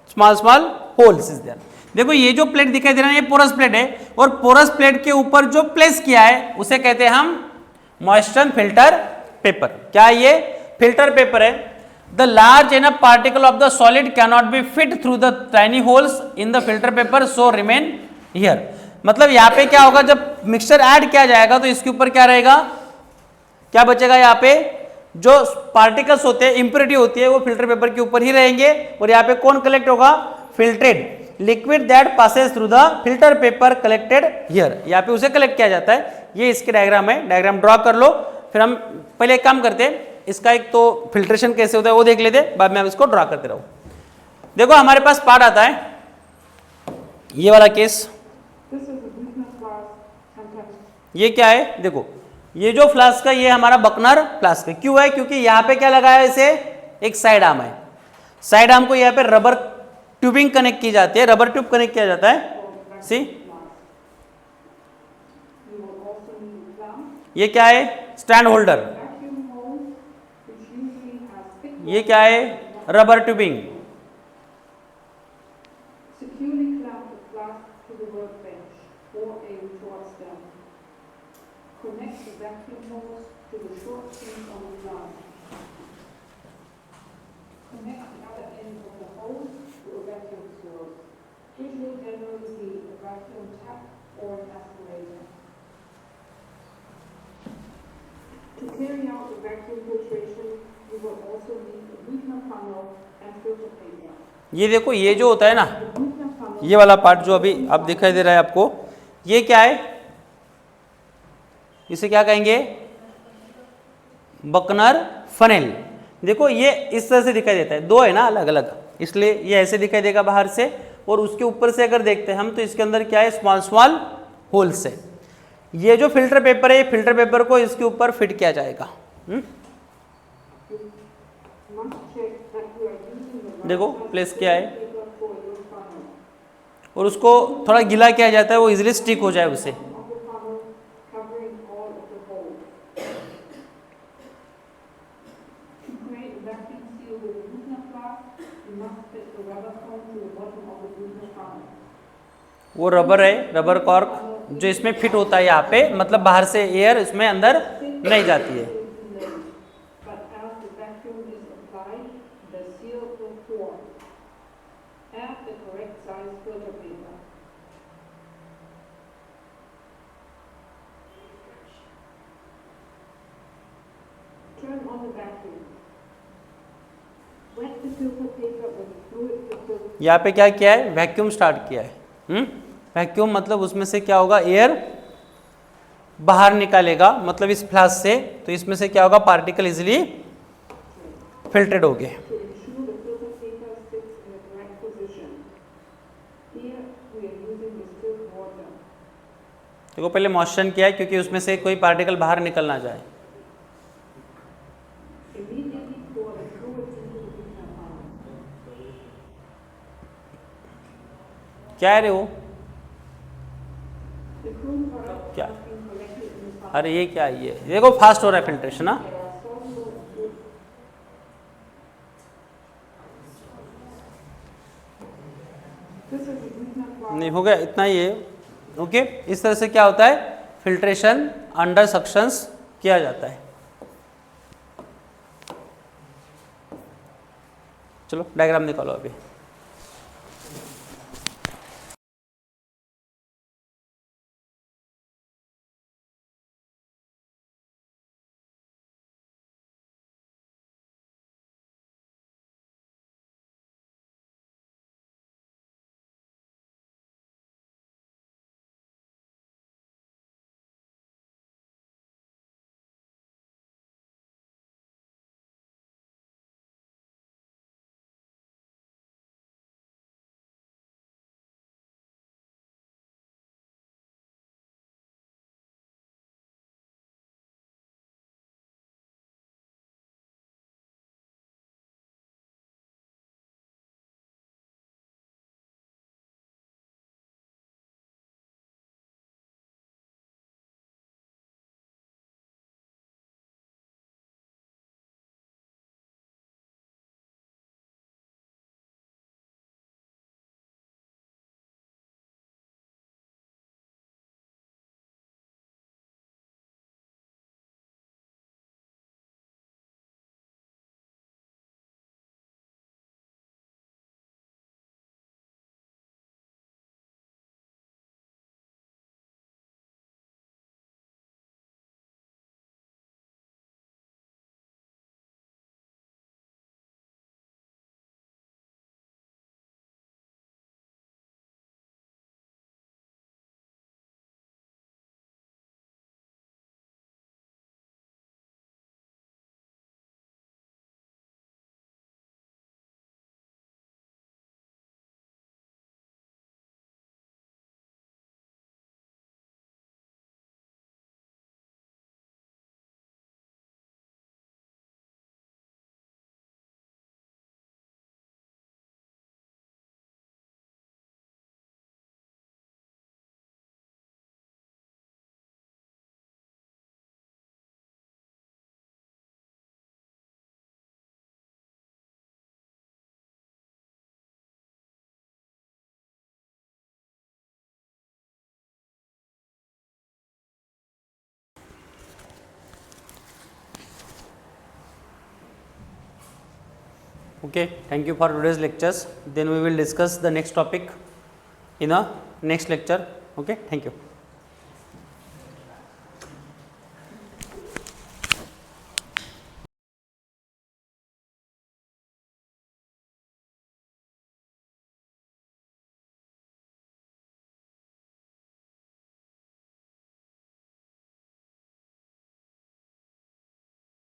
S1: small small holes is there. देखो ये जो प्लेट दिखाई दे रहा है ये पोरस प्लेट है, और पोरस प्लेट के ऊपर जो प्लेस किया है उसे कहते हैं हम मॉइस्चर फिल्टर पेपर। क्या ये फिल्टर पेपर है। The large enough particle of the solid can not be fit through the tiny holes in the filter paper so remain here. मतलब यहाँ पे क्या होगा, जब मिक्सचर ऐड किया जाएगा तो इसके ऊपर क्या रहेगा, क्या बचेगा, यहाँ पे जो पार्टिकल्स होते हैं, इंप्योरिटी होती है, वो फिल्टर पेपर के ऊपर ही रहेंगे। और यहाँ पे कौन कलेक्ट होगा, filtered liquid that passes through the filter paper collected here. यहाँ पे उसे कलेक्ट किया जाता है। ये इसके डायग्राम है, डायग्राम ड्रॉ कर लो। फिर हम पहले एक काम करते हैं, इसका एक तो फिल्ट्रेशन कैसे होता है वो देख लेते, बाद में हम इसको ड्रॉ करते रहो। देखो हमारे पास पार्ट आता है ये वाला केस, ये क्या है, देखो ये जो फ्लास्क है ये हमारा बकनर फ्लास्क है। क्यों है, क्योंकि यहाँ पे क्या लगा है, इसे एक साइड आर्म है, साइड आर्म को यहाँ पे रबर ट्यूबिंग कनेक्ट की जाती है, रबर ट्यूब कनेक्ट किया जाता है। सी ये क्या है, स्टैंड होल्डर, ये क्या है, rubber tubing.
S2: To carry out the vacuum filtration, you will also need a Buchner funnel and filter paper.
S1: ये देखो ये जो होता है ना,
S2: The Buchner funnel
S1: ये वाला पार्ट जो अभी अब दिखाई दे रहा है आपको, ये क्या है, इसे क्या कहेंगे, बकनर फनेल। देखो ये इस तरह से दिखाई देता है, दो है ना अलग अलग, इसलिए ये ऐसे दिखाई देगा बाहर से, और उसके ऊपर से अगर देखते हैं हम तो इसके अंदर क्या है, स्मॉल स्मॉल होल्स है। ये जो फिल्टर पेपर है, फिल्टर पेपर को इसके ऊपर फिट किया जाएगा। देखो प्लेस क्या है, और उसको थोड़ा गीला किया जाता है, वो इजीली स्टिक हो जाए उसे। वो रबर है, रबर कॉर्क जो इसमें फिट होता है यहाँ पे, मतलब बाहर से एयर इसमें अंदर नहीं जाती है। यहाँ पे क्या किया है, वैक्यूम स्टार्ट किया है। वैक्यूम मतलब उसमें से क्या होगा, एयर बाहर निकालेगा, मतलब इस फ्लास्क से, तो इसमें से क्या होगा, पार्टिकल इजीली फिल्टर्ड हो गए। देखो पहले मॉइस्चर किया है क्योंकि उसमें से कोई पार्टिकल बाहर निकल ना जाए। क्या है रे वो, क्या, अरे ये क्या है, ये देखो फास्ट हो रहा है फिल्ट्रेशन। ना नहीं हो गया, इतना ही है। ओके, इस तरह से क्या होता है, फिल्ट्रेशन अंडर सक्शंस किया जाता है। चलो डायग्राम निकालो अभी। Okay, thank you for today's lectures. Then we will discuss the next topic in a next lecture. Okay, thank you.